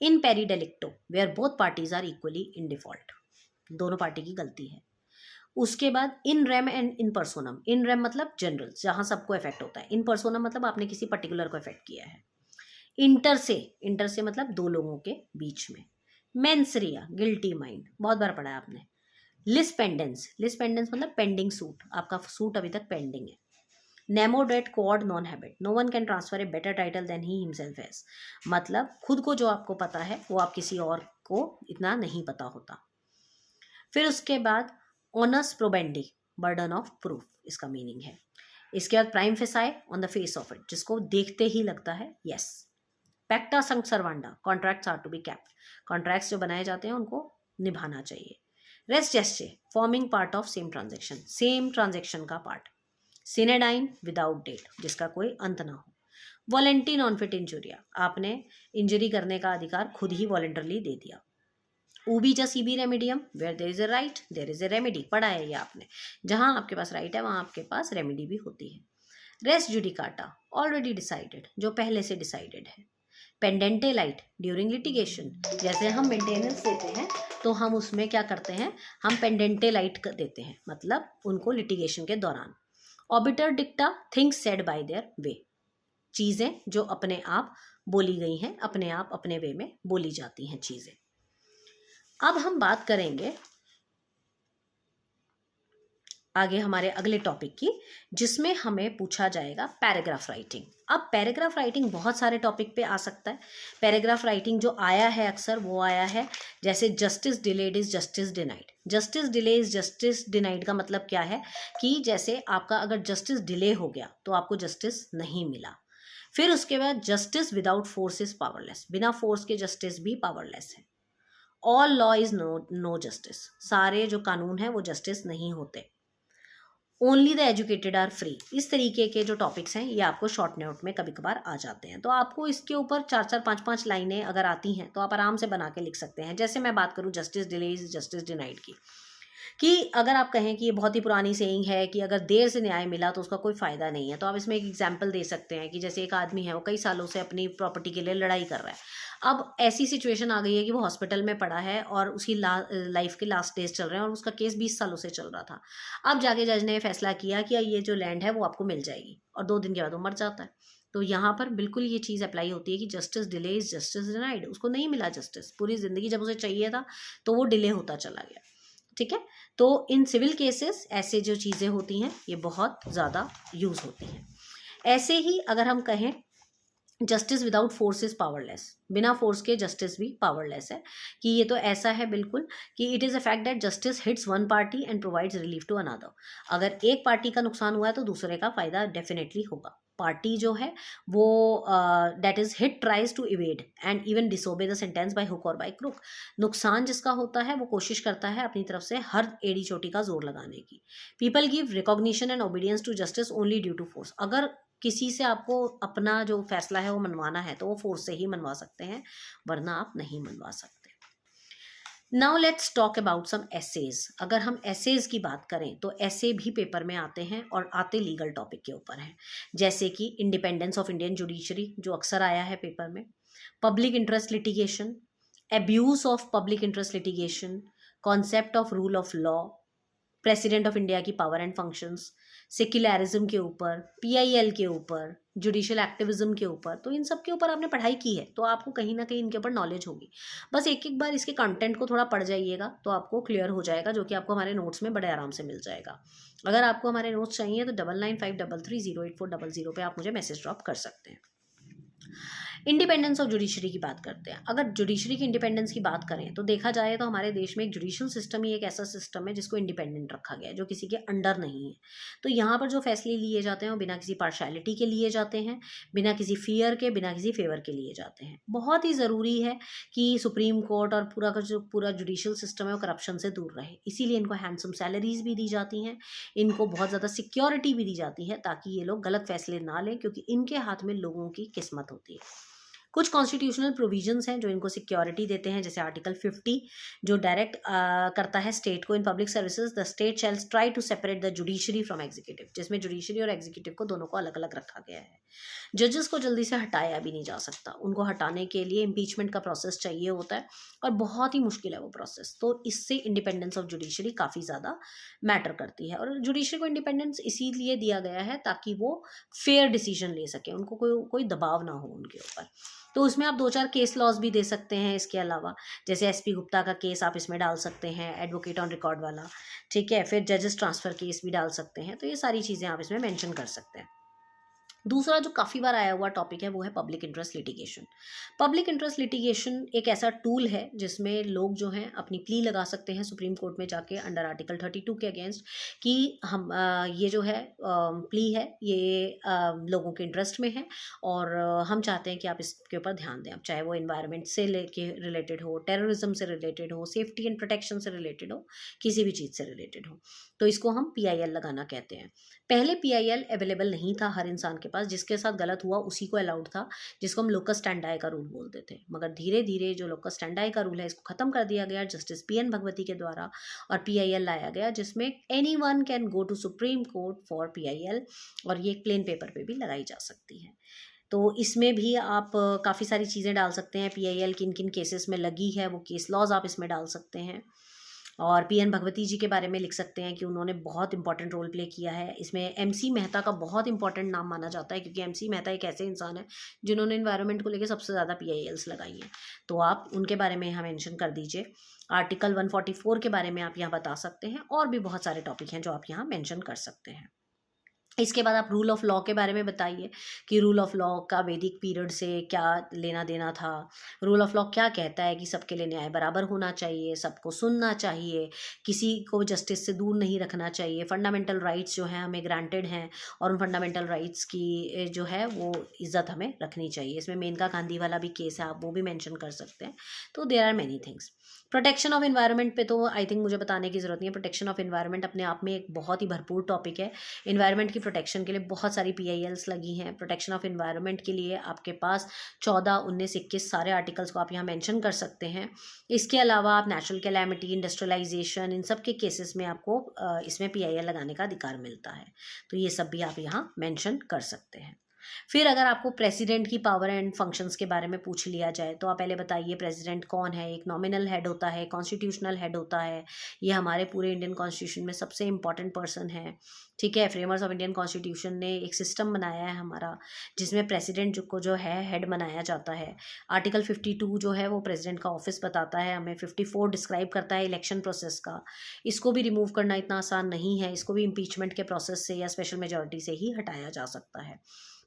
In pari delicto where both parties are equally in default, दोनों पार्टी की गलती है। उसके बाद in rem and in personam, in rem मतलब जनरल जहां सबको इफेक्ट होता है, इन पर्सोनम मतलब आपने किसी पर्टिकुलर को इफेक्ट किया है। इंटर से मतलब दो लोगों के बीच में। मेंसरिया, गिल्टी माइंड, बहुत बार पढ़ा है आपने। लिस्पेंडेंस मतलब पेंडिंग सूट, आपका सूट अभी तक पेंडिंग है। Nemo dat quod non habet, no one can transfer a better title than he himself has, मतलब खुद को जो आपको पता है वो आप किसी और को इतना नहीं पता होता। फिर उसके बाद onus probandi, burden of proof, इसका मीनिंग है। इसके बाद prima facie, on the face of it, जिसको देखते ही लगता है yes. Pacta sunt servanda, contracts are to be kept, contracts जो बनाए जाते हैं उनको निभाना चाहिए। Res gestae, forming part of same transaction का पार्ट। सिनेडाइन, विदाउट डेट, जिसका कोई अंत ना हो। वॉलेंटी नॉन फिट इंजुरिया, आपने इंजरी करने का अधिकार खुद ही वॉलेंटरली दे दिया। Ubi jus ibi remedium, where there is a right there is a remedy, पढ़ा है ये आपने, जहां आपके पास राइट है वहां आपके पास रेमेडी भी होती है। रेस्ट जुडिकाटा, ऑलरेडी डिसाइडेड, जो पहले से डिसाइडेड है। पेंडेंटे लाइट, ड्यूरिंग लिटिगेशन, जैसे हम मेंटेनेंस देते हैं तो हम उसमें क्या करते हैं, हम पेंडेंटे लाइट देते हैं, मतलब उनको लिटिगेशन के दौरान। Obiter dicta, things said by their way, चीज़ें जो अपने आप बोली गई हैं, अपने आप अपने वे में बोली जाती हैं चीज़ें। अब हम बात करेंगे आगे हमारे अगले टॉपिक की, जिसमें हमें पूछा जाएगा पैराग्राफ राइटिंग। अब पैराग्राफ राइटिंग बहुत सारे टॉपिक पे आ सकता है। पैराग्राफ राइटिंग जो आया है अक्सर वो आया है जैसे justice delayed is justice denied. Justice delay is justice denied का मतलब क्या है कि जैसे आपका अगर जस्टिस डिले हो गया तो आपको जस्टिस नहीं मिला। फिर उसके बाद justice without force is powerless, बिना फोर्स के जस्टिस भी पावरलेस है। All law is no justice, सारे जो कानून है वो जस्टिस नहीं होते। Only the educated are free, इस तरीके के जो टॉपिक्स हैं ये आपको शॉर्ट नोट में कभी कभार आ जाते हैं, तो आपको इसके ऊपर 4-4, 5-5 लाइनें अगर आती हैं तो आप आराम से बना के लिख सकते हैं। जैसे मैं बात करूँ justice delay is justice denied की, कि अगर आप कहें कि ये बहुत ही पुरानी सेइंग है कि अगर देर से न्याय मिला तो उसका कोई फ़ायदा नहीं है, तो आप इसमें एक एग्जांपल दे सकते हैं कि जैसे एक आदमी है वो कई सालों से अपनी प्रॉपर्टी के लिए लड़ाई कर रहा है। अब ऐसी सिचुएशन आ गई है कि वो हॉस्पिटल में पड़ा है और उसकी लाइफ के लास्ट डेज चल रहे हैं और उसका केस 20 सालों से चल रहा था। अब जाके जज ने फैसला किया कि ये जो लैंड है वो आपको मिल जाएगी, और 2 दिन के बाद वो मर जाता है। तो यहाँ पर बिल्कुल ये चीज़ अप्लाई होती है कि justice delay is justice denied, उसको नहीं मिला जस्टिस, पूरी ज़िंदगी जब उसे चाहिए था तो वो डिले होता चला गया। ठीक है, तो इन सिविल केसेस ऐसे जो चीज़ें होती हैं ये बहुत ज़्यादा यूज़ होती हैं। ऐसे ही अगर हम कहें justice without force is powerless, बिना फोर्स के जस्टिस भी पावरलेस है, कि ये तो ऐसा है बिल्कुल कि it is a fact that justice hits one party and provides relief to another. अगर एक पार्टी का नुकसान हुआ है तो दूसरे का फायदा डेफिनेटली होगा। पार्टी जो है वो that is hit tries to evade and even disobey the sentence by hook और बाय क्रुक, नुकसान जिसका होता है वो कोशिश करता है अपनी तरफ से हर एड़ी चोटी का जोर लगाने की। People give recognition and obedience to justice only due to force, अगर किसी से आपको अपना जो फैसला है वो मनवाना है तो वो फोर्स से ही मनवा सकते हैं, वरना आप नहीं मनवा सकते। Now let's talk about some essays. अगर हम एसेज की बात करें तो ऐसे भी पेपर में आते हैं और आते लीगल टॉपिक के ऊपर हैं, जैसे कि इंडिपेंडेंस ऑफ इंडियन जुडिशरी जो अक्सर आया है पेपर में, public interest litigation, abuse of public interest litigation, concept of rule of law, president of India की पावर एंड फंक्शंस, सेक्युलरिज्म के ऊपर, PIL के ऊपर, जुडिशियल एक्टिविज्म के ऊपर, तो इन सब के ऊपर आपने पढ़ाई की है तो आपको कहीं ना कहीं इनके ऊपर नॉलेज होगी। बस एक एक बार इसके कंटेंट को थोड़ा पढ़ जाइएगा तो आपको क्लियर हो जाएगा, जो कि आपको हमारे नोट्स में बड़े आराम से मिल जाएगा। अगर आपको हमारे नोट्स चाहिए तो 9953308400 पे आप मुझे मैसेज ड्रॉप कर सकते हैं। इंडिपेंडेंस ऑफ जुडिशरी की बात करते हैं। अगर जुडिशरी की इंडिपेंडेंस की बात करें तो देखा जाए तो हमारे देश में एक जुडिशियल सिस्टम ही एक ऐसा सिस्टम है जिसको इंडिपेंडेंट रखा गया है, जो किसी के अंडर नहीं है। तो यहाँ पर जो फैसले लिए जाते हैं वो बिना किसी पार्शैलिटी के लिए जाते हैं, बिना किसी फियर के, बिना किसी फेवर के लिए जाते हैं। बहुत ही ज़रूरी है कि सुप्रीम कोर्ट और पूरा का जो पूरा जुडिशियल सिस्टम है वो करप्शन से दूर रहे, इसीलिए इनको हैंडसम सैलरीज भी दी जाती हैं, इनको बहुत ज़्यादा सिक्योरिटी भी दी जाती है ताकि ये लोग गलत फैसले ना लें, क्योंकि इनके हाथ में लोगों की किस्मत होती है। कुछ कॉन्स्टिट्यूशनल प्रोविजंस हैं जो इनको सिक्योरिटी देते हैं, जैसे आर्टिकल 50 जो डायरेक्ट करता है स्टेट को in public services the state shall try to separate the judiciary from executive, जिसमें जुडिशरी और एग्जीक्यूटिव को दोनों को अलग अलग रखा गया है। जजेस को जल्दी से हटाया भी नहीं जा सकता, उनको हटाने के लिए इम्पीचमेंट का प्रोसेस चाहिए होता है और बहुत ही मुश्किल है वो प्रोसेस। तो इससे इंडिपेंडेंस ऑफ जुडिशरी काफ़ी ज़्यादा मैटर करती है, और जुडिशरी को इंडिपेंडेंस इसीलिए दिया गया है ताकि वो फेयर डिसीजन ले सके, उनको कोई दबाव ना हो उनके ऊपर। तो उसमें आप 2-4 केस लॉज भी दे सकते हैं इसके अलावा, जैसे एसपी गुप्ता का केस आप इसमें डाल सकते हैं, एडवोकेट ऑन रिकॉर्ड वाला, ठीक है, फिर जजेस ट्रांसफ़र केस भी डाल सकते हैं। तो ये सारी चीज़ें आप इसमें मेंशन कर सकते हैं। दूसरा जो काफ़ी बार आया हुआ टॉपिक है वो है public interest litigation. Public interest litigation एक ऐसा टूल है जिसमें लोग जो हैं अपनी प्ली लगा सकते हैं सुप्रीम कोर्ट में जाके अंडर आर्टिकल 32 के अगेंस्ट, कि हम ये जो है प्ली है ये लोगों के इंटरेस्ट में है और हम चाहते हैं कि आप इसके ऊपर ध्यान दें। अब चाहे वो इन्वायरमेंट से लेके रिलेटेड हो, टेररिज्म से रिलेटेड हो, सेफ्टी एंड प्रोटेक्शन से रिलेटेड हो, किसी भी चीज़ से रिलेटेड हो, तो इसको हम PIL लगाना कहते हैं। पहले PIL अवेलेबल नहीं था हर इंसान के पास, जिसके साथ गलत हुआ उसी को अलाउड था, जिसको हम लोकस स्टैंडाई का रूल बोलते थे। मगर धीरे धीरे जो लोकस स्टैंडाई का रूल है इसको खत्म कर दिया गया जस्टिस PN भगवती के द्वारा, और PIL लाया गया जिसमें anyone can go to supreme court for PIL, और ये एक प्लेन पेपर पे भी लगाई जा सकती है। तो इसमें भी आप काफ़ी सारी चीज़ें डाल सकते हैं, PIL किन किन केसेस में लगी है वो केस लॉज आप इसमें डाल सकते हैं, और PN भगवती जी के बारे में लिख सकते हैं कि उन्होंने बहुत इंपॉर्टेंट रोल प्ले किया है इसमें। MC मेहता का बहुत इंपॉर्टेंट नाम माना जाता है, क्योंकि MC मेहता एक ऐसे इंसान है जिन्होंने इन्वायरमेंट को लेकर सबसे ज़्यादा PILs लगाई हैं, तो आप उनके बारे में यहाँ मेंशन कर दीजिए। आर्टिकल 144 के बारे में आप यहाँ बता सकते हैं, और भी बहुत सारे टॉपिक हैं जो आप यहाँ मेंशन कर सकते हैं। इसके बाद आप रूल ऑफ लॉ के बारे में बताइए कि रूल ऑफ लॉ का वैदिक पीरियड से क्या लेना देना था। रूल ऑफ लॉ क्या कहता है कि सबके लिए न्याय बराबर होना चाहिए, सबको सुनना चाहिए, किसी को जस्टिस से दूर नहीं रखना चाहिए, फंडामेंटल राइट्स जो हैं हमें ग्रांटेड हैं और उन फंडामेंटल राइट्स की जो है वो इज्जत हमें रखनी चाहिए। इसमें मेनका गांधी वाला भी केस है, आप वो भी मेंशन कर सकते हैं। तो there are many things. Protection of environment पे तो आई थिंक मुझे बताने की ज़रूरत नहीं है। प्रोटेक्शन ऑफ एनवायरनमेंट अपने आप में एक बहुत ही भरपूर टॉपिक है। एनवायरनमेंट की प्रोटेक्शन के लिए बहुत सारी PILs लगी हैं। प्रोटेक्शन ऑफ एनवायरनमेंट के लिए आपके पास 14, 19, 21 सारे आर्टिकल्स को आप यहाँ मेंशन कर सकते हैं। इसके अलावा आप नेचुरल कैलामिटी, इंडस्ट्रियलाइजेशन, इन सब के केसेस में आपको इसमें PIL लगाने का अधिकार मिलता है, तो ये सब भी आप यहाँ मेंशन कर सकते हैं। फिर अगर आपको प्रेसिडेंट की पावर एंड फंक्शंस के बारे में पूछ लिया जाए तो आप पहले बताइए प्रेसिडेंट कौन है। एक नॉमिनल हेड होता है, कॉन्स्टिट्यूशनल हेड होता है, ये हमारे पूरे इंडियन कॉन्स्टिट्यूशन में सबसे इंपॉर्टेंट पर्सन है, ठीक है। फ्रेमर्स ऑफ इंडियन कॉन्स्टिट्यूशन ने एक सिस्टम बनाया है हमारा जिसमें प्रेसिडेंट को जो है हेड बनाया जाता है। आर्टिकल 52 जो है वो प्रेसिडेंट का ऑफिस बताता है हमें। 54 डिस्क्राइब करता है इलेक्शन प्रोसेस का। इसको भी रिमूव करना इतना आसान नहीं है, इसको भी इम्पीचमेंट के प्रोसेस से या स्पेशल मेजॉरिटी से ही हटाया जा सकता है।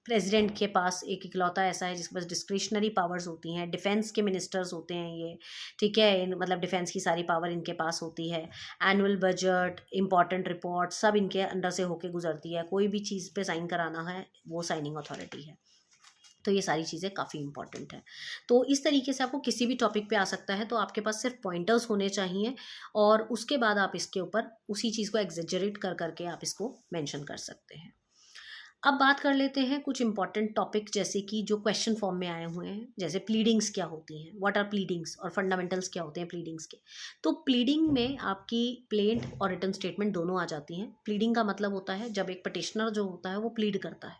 प्रेसिडेंट के पास एक इकलौता ऐसा है जिसके पास डिस्क्रिशनरी पावर्स होती हैं। डिफेंस के मिनिस्टर्स होते हैं ये, ठीक है, मतलब डिफेंस की सारी पावर इनके पास होती है। एनुअल बजट, इंपॉर्टेंट रिपोर्ट सब इनके अंडर से होके गुजरती है। कोई भी चीज़ पे साइन कराना है वो साइनिंग अथॉरिटी है। तो ये सारी चीज़ें काफ़ी इंपॉर्टेंट है। तो इस तरीके से आपको किसी भी टॉपिक पे आ सकता है, तो आपके पास सिर्फ पॉइंटर्स होने चाहिए और उसके बाद आप इसके ऊपर उसी चीज़ को एग्जेजरेट कर करके आप इसको मेंशन कर सकते हैं। अब बात कर लेते हैं कुछ इंपॉर्टेंट टॉपिक, जैसे कि जो क्वेश्चन फॉर्म में आए हुए हैं, जैसे प्लीडिंग्स क्या होती हैं, व्हाट आर प्लीडिंग्स, और फंडामेंटल्स क्या होते हैं प्लीडिंग्स के। तो प्लीडिंग में आपकी प्लेंट और रिटन स्टेटमेंट दोनों आ जाती हैं। प्लीडिंग का मतलब होता है जब एक पटिशनर जो होता है वो प्लीड करता है,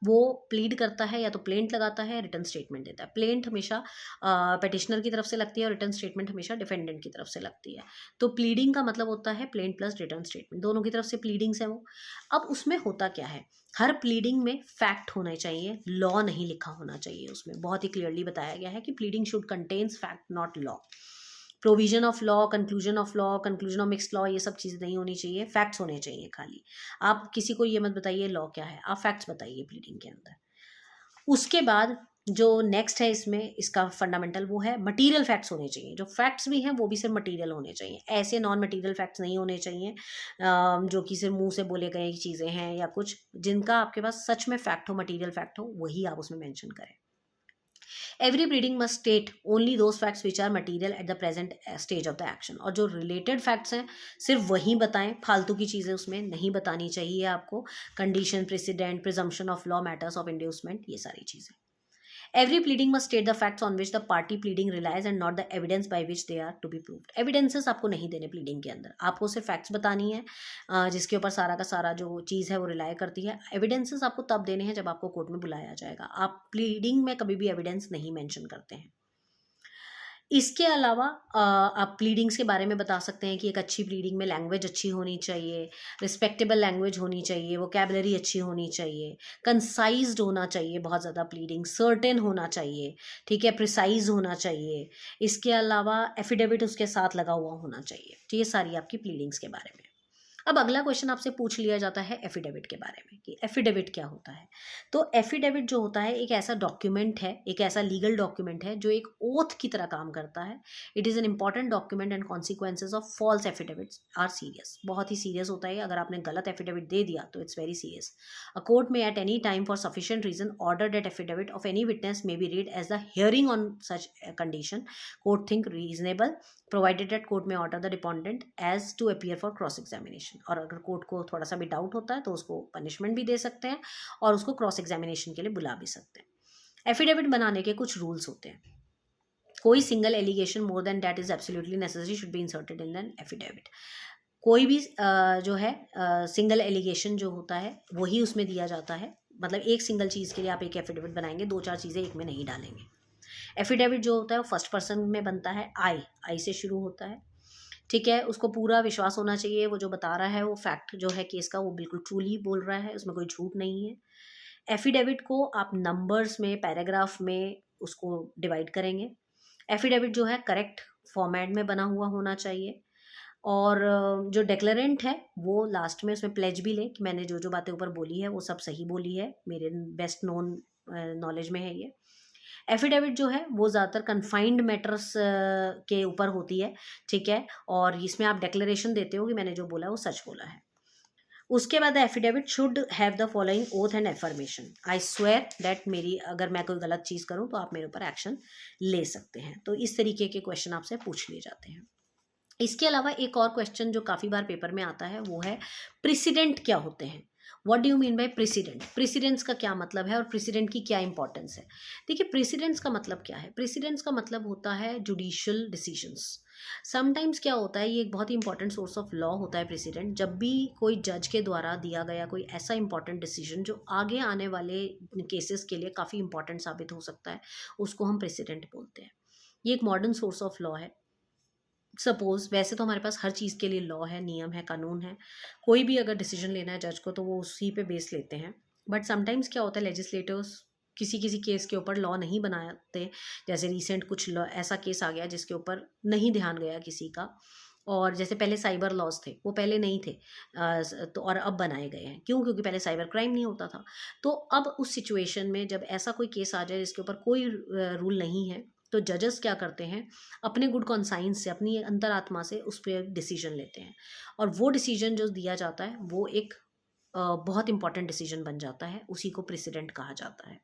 वो प्लीड करता है या तो प्लेंट लगाता है, रिटर्न स्टेटमेंट देता है। प्लेंट हमेशा पिटिशनर की तरफ से लगती है और रिटर्न स्टेटमेंट हमेशा डिफेंडेंट की तरफ से लगती है। तो प्लीडिंग का मतलब होता है प्लेंट प्लस रिटर्न स्टेटमेंट, दोनों की तरफ से प्लीडिंग्स है वो। अब उसमें होता क्या है, हर प्लीडिंग में फैक्ट होने चाहिए, लॉ नहीं लिखा होना चाहिए। उसमें बहुत ही क्लियरली बताया गया है कि pleading should contains fact not law. Provision of law, conclusion of law, conclusion of mixed law, ये सब चीज़ें नहीं होनी चाहिए, फैक्ट्स होने चाहिए खाली। आप किसी को ये मत बताइए लॉ क्या है, आप फैक्ट्स बताइए प्लीडिंग के अंदर। उसके बाद जो नेक्स्ट है इसमें, इसका फंडामेंटल वो है मटेरियल फैक्ट्स होने चाहिए। जो फैक्ट्स भी हैं वो भी सिर्फ मटेरियल होने चाहिए, ऐसे नॉन मटेरियल फैक्ट्स नहीं होने चाहिए जो कि सिर्फ मुंह से बोले गए चीज़ें हैं या कुछ, जिनका आपके पास सच में फैक्ट हो, मटेरियल फैक्ट हो, वही आप उसमें मेंशन करें। Every pleading must state only those facts which are material at the present stage of the action. और जो रिलेटेड फैक्ट्स हैं सिर्फ वही बताएं, फालतू की चीज़ें उसमें नहीं बतानी चाहिए आपको। Condition, president, presumption of law, matters of inducement, ये सारी चीज़ें। Every pleading must state the facts on which the party pleading relies and not the evidence by which they are to be proved. Evidences आपको नहीं देने pleading के अंदर, आपको सिर्फ facts बतानी है जिसके ऊपर सारा का सारा जो चीज़ है वो रिलाई करती है। Evidences आपको तब देने हैं जब आपको कोर्ट में बुलाया जाएगा। आप pleading में कभी भी evidence नहीं मेंशन करते हैं। इसके अलावा आप प्लीडिंग्स के बारे में बता सकते हैं कि एक अच्छी प्लीडिंग में लैंग्वेज अच्छी होनी चाहिए, रिस्पेक्टेबल लैंग्वेज होनी चाहिए, वोकैबुलरी अच्छी होनी चाहिए, कंसाइज्ड होना चाहिए, बहुत ज़्यादा प्लीडिंग सर्टेन होना चाहिए, ठीक है, प्रिसाइज होना चाहिए। इसके अलावा एफिडेविट उसके साथ लगा हुआ होना चाहिए। तो ये सारी आपकी प्लीडिंग्स के बारे में। अब अगला क्वेश्चन आपसे पूछ लिया जाता है एफिडेविट के बारे में कि एफिडेविट क्या होता है। तो एफिडेविट जो होता है एक ऐसा डॉक्यूमेंट है, एक ऐसा लीगल डॉक्यूमेंट है जो एक ओथ की तरह काम करता है। It is an important document and consequences of false affidavits are serious. बहुत ही सीरियस होता है, अगर आपने गलत एफिडेविट दे दिया तो it's very serious. A court में at any time for sufficient reason order that affidavit of any witness may be read as the hearing on such condition court think reasonable, provided that court में order the dependent as to appear for cross examination. और अगर court को थोड़ा सा भी doubt होता है तो उसको पनिशमेंट भी दे सकते हैं और उसको क्रॉस एग्जामिनेशन के लिए बुला भी सकते हैं। एफिडेविट बनाने के कुछ रूल्स होते हैं। कोई single allegation more than that is absolutely necessary should be inserted in an affidavit. कोई भी जो है सिंगल एलिगेशन जो होता है वही उसमें दिया जाता है। मतलब एक सिंगल चीज़ के लिए आप एक एफिडेविट बनाएंगे, दो चार चीज़ें एक में नहीं डालेंगे। एफिडेविट जो होता है वो फर्स्ट पर्सन में बनता है, आई से शुरू होता है, ठीक है। उसको पूरा विश्वास होना चाहिए, वो जो बता रहा है वो फैक्ट जो है केस का वो बिल्कुल ट्रूली बोल रहा है, उसमें कोई झूठ नहीं है। एफिडेविट को आप नंबर्स में, पैराग्राफ में उसको डिवाइड करेंगे। एफिडेविट जो है करेक्ट फॉर्मेट में बना हुआ होना चाहिए। और जो डिक्लेरेंट है वो लास्ट में उसमें प्लेज भी ले कि मैंने जो जो बातें ऊपर बोली है वो सब सही बोली है, मेरे बेस्ट नोन नॉलेज में है ये। एफिडेविट जो है वो ज़्यादातर कन्फाइंड मैटर्स के ऊपर होती है, ठीक है। और इसमें आप डिक्लेरेशन देते हो कि मैंने जो बोला वो सच बोला है। उसके बाद affidavit should have the following oath and affirmation. I swear that मेरी अगर मैं कोई गलत चीज़ करूँ तो आप मेरे ऊपर एक्शन ले सकते हैं। तो इस तरीके के क्वेश्चन आपसे पूछ लिए जाते हैं। इसके अलावा एक और क्वेश्चन जो काफ़ी बार पेपर में आता है वो है प्रेसिडेंट क्या होते हैं। What do you mean by precedent? Precedents का क्या मतलब है और प्रेसिडेंट की क्या इंपॉर्टेंस है? देखिए प्रेसिडेंट्स का मतलब क्या है। प्रेसिडेंट्स का मतलब होता है जुडिशियल डिसीजंस। समटाइम्स क्या होता है, ये एक बहुत ही इंपॉर्टेंट सोर्स ऑफ लॉ होता है प्रेसिडेंट। जब भी कोई जज के द्वारा दिया गया कोई ऐसा इंपॉर्टेंट डिसीजन जो आगे आने वाले केसेस के लिए काफ़ी इंपॉर्टेंट साबित हो सकता है, उसको हम प्रेसिडेंट बोलते हैं। ये एक मॉडर्न सोर्स ऑफ लॉ है। सपोज वैसे तो हमारे पास हर चीज़ के लिए लॉ है, नियम है, कानून है। कोई भी अगर डिसीजन लेना है जज को तो वो उसी पे बेस लेते हैं। बट समटाइम्स क्या होता है, लेजिस्लेटर्स किसी किसी केस के ऊपर लॉ नहीं बनाते। जैसे रिसेंट कुछ लॉ ऐसा केस आ गया जिसके ऊपर नहीं ध्यान गया किसी का। और जैसे पहले साइबर लॉज थे, वो पहले नहीं थे तो और अब बनाए गए हैं। क्यों? क्योंकि पहले साइबर क्राइम नहीं होता था। तो अब उस सिचुएशन में जब ऐसा कोई केस आ जाए जिसके ऊपर कोई रूल नहीं है, तो जजेस क्या करते हैं, अपने गुड कॉन्साइंस से, अपनी अंतरात्मा से उस पर डिसीजन लेते हैं। और वो डिसीजन जो दिया जाता है वो एक बहुत इंपॉर्टेंट डिसीजन बन जाता है, उसी को प्रेसिडेंट कहा जाता है।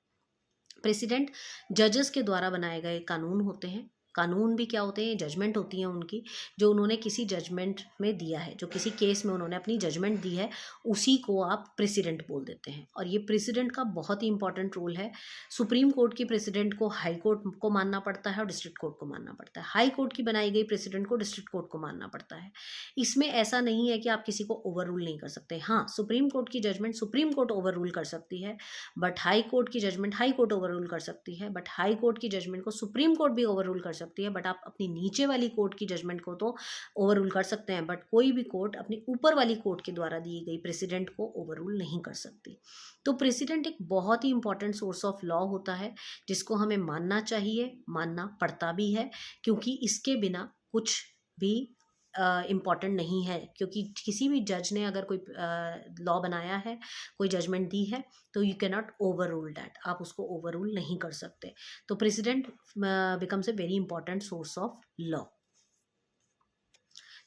प्रेसिडेंट जजेस के द्वारा बनाए गए कानून होते हैं, कानून भी क्या होते हैं, जजमेंट होती हैं उनकी, जो उन्होंने किसी जजमेंट में दिया है, जो किसी केस में उन्होंने अपनी जजमेंट दी है, उसी को आप प्रेसिडेंट बोल देते हैं। और ये प्रेसिडेंट का बहुत ही इंपॉर्टेंट रोल है। सुप्रीम कोर्ट की प्रेसिडेंट को हाई कोर्ट को मानना पड़ता है और डिस्ट्रिक्ट कोर्ट को मानना पड़ता है। हाई कोर्ट की बनाई गई प्रेसिडेंट को डिस्ट्रिक्ट कोर्ट को मानना पड़ता है। इसमें ऐसा नहीं है कि आप किसी को ओवर रूल नहीं कर सकते। हाँ, सुप्रीम कोर्ट की judgement supreme court overrule कर सकती है, बट हाई कोर्ट की judgement high court overrule कर सकती है, बट हाई कोर्ट की जजमेंट को सुप्रीम कोर्ट भी ओवर रूल कर सकती है। बट आप अपनी नीचे वाली कोर्ट की जजमेंट को तो ओवर रूल कर सकते हैं, बट कोई भी कोर्ट अपनी ऊपर वाली कोर्ट के द्वारा दी गई प्रेसिडेंट को ओवर रूल नहीं कर सकती। तो प्रेसिडेंट एक बहुत ही इंपॉर्टेंट सोर्स ऑफ लॉ होता है, जिसको हमें मानना चाहिए, मानना पड़ता भी है, क्योंकि इसके बिना कुछ भी इम्पॉर्टेंट नहीं है। क्योंकि किसी भी जज ने अगर कोई लॉ बनाया है, कोई जजमेंट दी है, तो you can not over rule that, आप उसको ओवर रूल नहीं कर सकते। तो president becomes a very important source of law.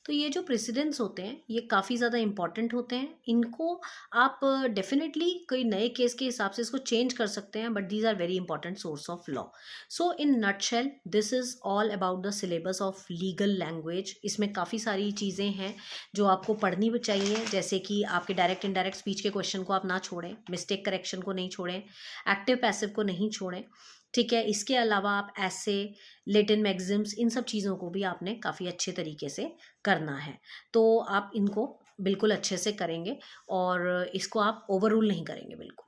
तो ये जो प्रेसिडेंट्स होते हैं ये काफ़ी ज़्यादा इंपॉर्टेंट होते हैं। इनको आप डेफिनेटली कोई नए केस के हिसाब से इसको चेंज कर सकते हैं, but these are very important source of law. So in nutshell this is all about the syllabus of legal language. इसमें काफ़ी सारी चीज़ें हैं जो आपको पढ़नी भी चाहिए, जैसे कि आपके डायरेक्ट इनडायरेक्ट स्पीच के क्वेश्चन को आप ना छोड़ें, मिस्टेक करेक्शन को नहीं छोड़ें, एक्टिव पैसिव को नहीं छोड़ें, ठीक है। इसके अलावा आप ऐसे लेटिन मैक्सिम्स, इन सब चीज़ों को भी आपने काफ़ी अच्छे तरीके से करना है। तो आप इनको बिल्कुल अच्छे से करेंगे और इसको आप ओवर रूल नहीं करेंगे बिल्कुल।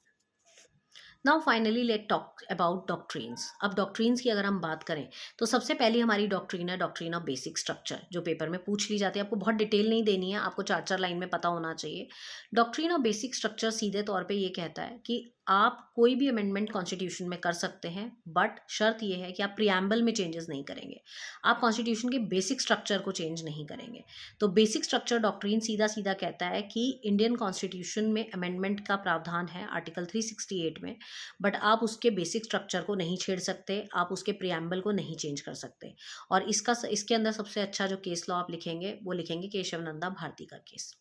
Now finally let talk about doctrines. अब डॉक्ट्रीन्स की अगर हम बात करें तो सबसे पहली हमारी डॉक्ट्रीन है डॉक्ट्रीन ऑफ बेसिक स्ट्रक्चर, जो पेपर में पूछ ली जाती है। आपको बहुत डिटेल नहीं देनी है, आपको 4-4 लाइन में पता होना चाहिए। डॉक्ट्रीन ऑफ बेसिक स्ट्रक्चर सीधे तौर पे ये कहता है कि आप कोई भी अमेंडमेंट कॉन्स्टिट्यूशन में कर सकते हैं, बट शर्त यह है कि आप प्रियम्बल में चेंजेस नहीं करेंगे, आप कॉन्स्टिट्यूशन के बेसिक स्ट्रक्चर को चेंज नहीं करेंगे। तो बेसिक स्ट्रक्चर डॉक्ट्रीन सीधा सीधा कहता है कि इंडियन कॉन्स्टिट्यूशन में अमेंडमेंट का प्रावधान है आर्टिकल 368 में, बट आप उसके बेसिक स्ट्रक्चर को नहीं छेड़ सकते, आप उसके प्रियम्बल को नहीं चेंज कर सकते। और इसके अंदर सबसे अच्छा जो केस लॉ आप लिखेंगे वो लिखेंगे केशव नंदा भारती का केस।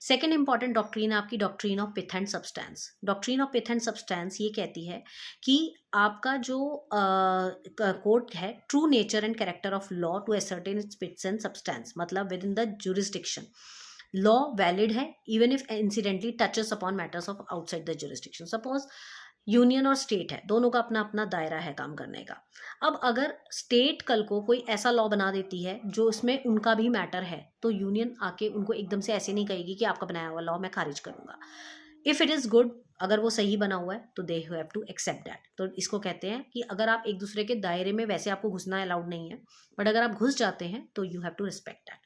सेकेंड इंपॉर्टेंट डॉक्ट्रीन है आपकी doctrine of pith and substance. Doctrine of pith and substance ये कहती है कि आपका जो कोर्ट है, true nature and character of law to ascertain its piths and substance, मतलब within the jurisdiction law valid है even if incidentally touches upon matters of outside the jurisdiction. Suppose union और state है, दोनों का अपना अपना दायरा है काम करने का। अब अगर स्टेट कल को कोई ऐसा लॉ बना देती है जो इसमें उनका भी मैटर है, तो यूनियन आके उनको एकदम से ऐसे नहीं कहेगी कि आपका बनाया हुआ लॉ मैं खारिज करूंगा। इफ इट इज़ गुड, अगर वो सही बना हुआ है तो they have to accept that. तो इसको कहते हैं कि अगर आप एक दूसरे के दायरे में, वैसे आपको घुसना अलाउड नहीं है, बट अगर आप घुस जाते हैं तो you have to respect that.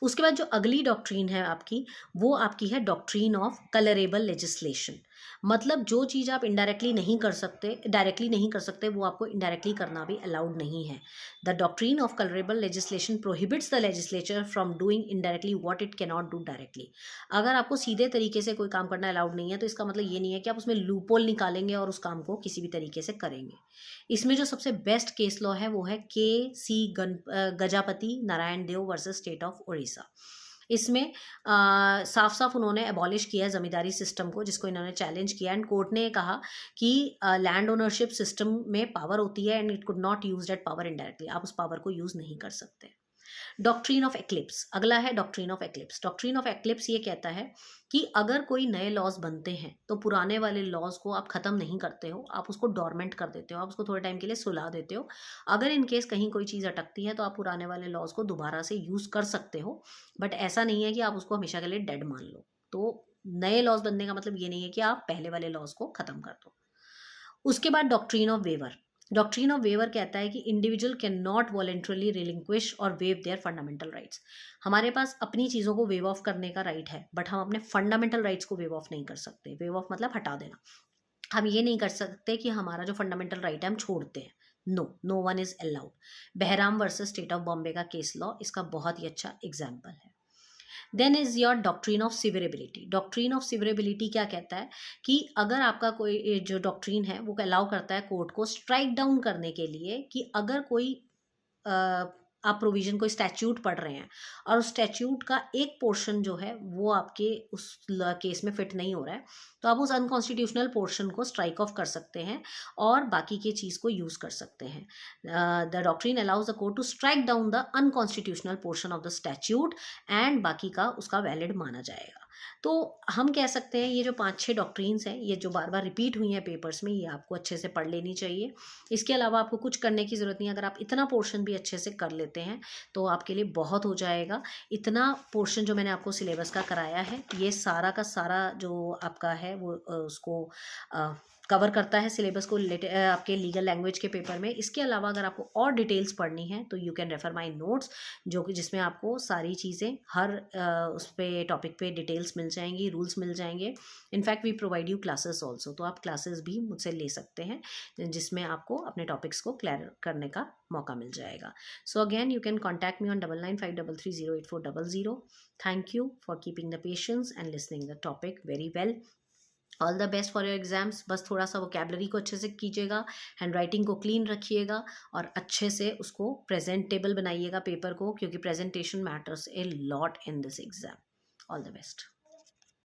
उसके बाद जो अगली डॉक्ट्रीन है आपकी, वो आपकी है डॉक्ट्रीन ऑफ कलरेबल लेजिस्लेशन। मतलब जो चीज़ आप इनडायरेक्टली नहीं कर सकते, डायरेक्टली नहीं कर सकते, वो आपको इनडायरेक्टली करना भी अलाउड नहीं है। The doctrine of colourable legislation prohibits the legislature from doing indirectly what it can not do directly. अगर आपको सीधे तरीके से कोई काम करना अलाउड नहीं है, तो इसका मतलब ये नहीं है कि आप उसमें लूपहोल निकालेंगे और उस काम को किसी भी तरीके से करेंगे। इसमें जो सबसे बेस्ट केस लॉ है वो है K C. Gajapati Narayan Deo versus state of Orissa. इसमें साफ साफ उन्होंने एबॉलिश किया है जमींदारी सिस्टम को, जिसको इन्होंने चैलेंज किया, एंड कोर्ट ने कहा कि लैंड ओनरशिप सिस्टम में पावर होती है and it could not use that power indirectly, आप उस पावर को यूज नहीं कर सकते। डॉक्ट्रीन ऑफ एक्लिप्स अगला है doctrine of eclipse. Doctrine of eclipse ये कहता है कि अगर कोई नए लॉज बनते हैं तो पुराने वाले लॉज को आप ख़त्म नहीं करते हो, आप उसको डॉर्मेंट कर देते हो, आप उसको थोड़े टाइम के लिए सुला देते हो। अगर इन केस कहीं कोई चीज़ अटकती है तो आप पुराने वाले लॉज को दोबारा से यूज़ कर सकते हो, बट ऐसा नहीं है कि आप उसको हमेशा के लिए डेड मान लो। तो नए लॉज बनने का मतलब ये नहीं है कि आप पहले वाले लॉज को ख़त्म कर दो। उसके बाद doctrine of waiver. Doctrine of waiver कहता है कि individual cannot voluntarily relinquish और वेव देयर फंडामेंटल राइट्स। हमारे पास अपनी चीज़ों को वेव ऑफ करने का राइट है, बट हम अपने फंडामेंटल राइट्स को वेव ऑफ नहीं कर सकते। वेव ऑफ मतलब हटा देना। हम ये नहीं कर सकते कि हमारा जो फंडामेंटल राइट है हम छोड़ते हैं। No one is allowed. Behram versus state of Bombay का केस लॉ इसका बहुत ही अच्छा एग्जाम्पल है। Then is your doctrine of severability. Doctrine of severability क्या कहता है कि अगर आपका कोई जो डॉक्ट्रीन है वो अलाउ करता है कोर्ट को स्ट्राइक डाउन करने के लिए कि अगर कोई आप प्रोविजन कोई स्टैच्यूट पढ़ रहे हैं और उस स्टैच्यूट का एक पोर्शन जो है वो आपके उस केस में फिट नहीं हो रहा है, तो आप उस अनकॉन्स्टिट्यूशनल पोर्शन को स्ट्राइक ऑफ कर सकते हैं और बाकी की चीज़ को यूज़ कर सकते हैं. The doctrine allows the court to strike down the unconstitutional portion of the statute and बाकी का उसका वैलिड माना जाएगा. तो हम कह सकते हैं ये जो 5-6 डॉक्ट्रिन्स हैं, ये जो बार बार रिपीट हुई हैं पेपर्स में, ये आपको अच्छे से पढ़ लेनी चाहिए. इसके अलावा आपको कुछ करने की ज़रूरत नहीं है. अगर आप इतना पोर्शन भी अच्छे से कर लेते हैं तो आपके लिए बहुत हो जाएगा. इतना पोर्शन जो मैंने आपको सिलेबस का कराया है, ये सारा का सारा जो आपका है वो उसको कवर करता है सिलेबस को आपके लीगल लैंग्वेज के पेपर में. इसके अलावा अगर आपको और डिटेल्स पढ़नी है तो you can refer my notes, जो कि जिसमें आपको सारी चीज़ें हर उस पे टॉपिक पे डिटेल्स मिल जाएंगी, रूल्स मिल जाएंगे. In fact we provide you classes also, तो आप क्लासेस भी मुझसे ले सकते हैं जिसमें आपको अपने टॉपिक्स को क्लियर करने का मौका मिल जाएगा. So again you can contact me on 9953308400. Thank you for keeping the patience and listening the topic very well. All the best for your exams. बस थोड़ा सा वोकेबलरी को अच्छे से कीजिएगा, हैंड राइटिंग को क्लीन रखिएगा और अच्छे से उसको प्रेजेंटेबल बनाइएगा पेपर को, क्योंकि presentation matters a lot in this exam. All the best.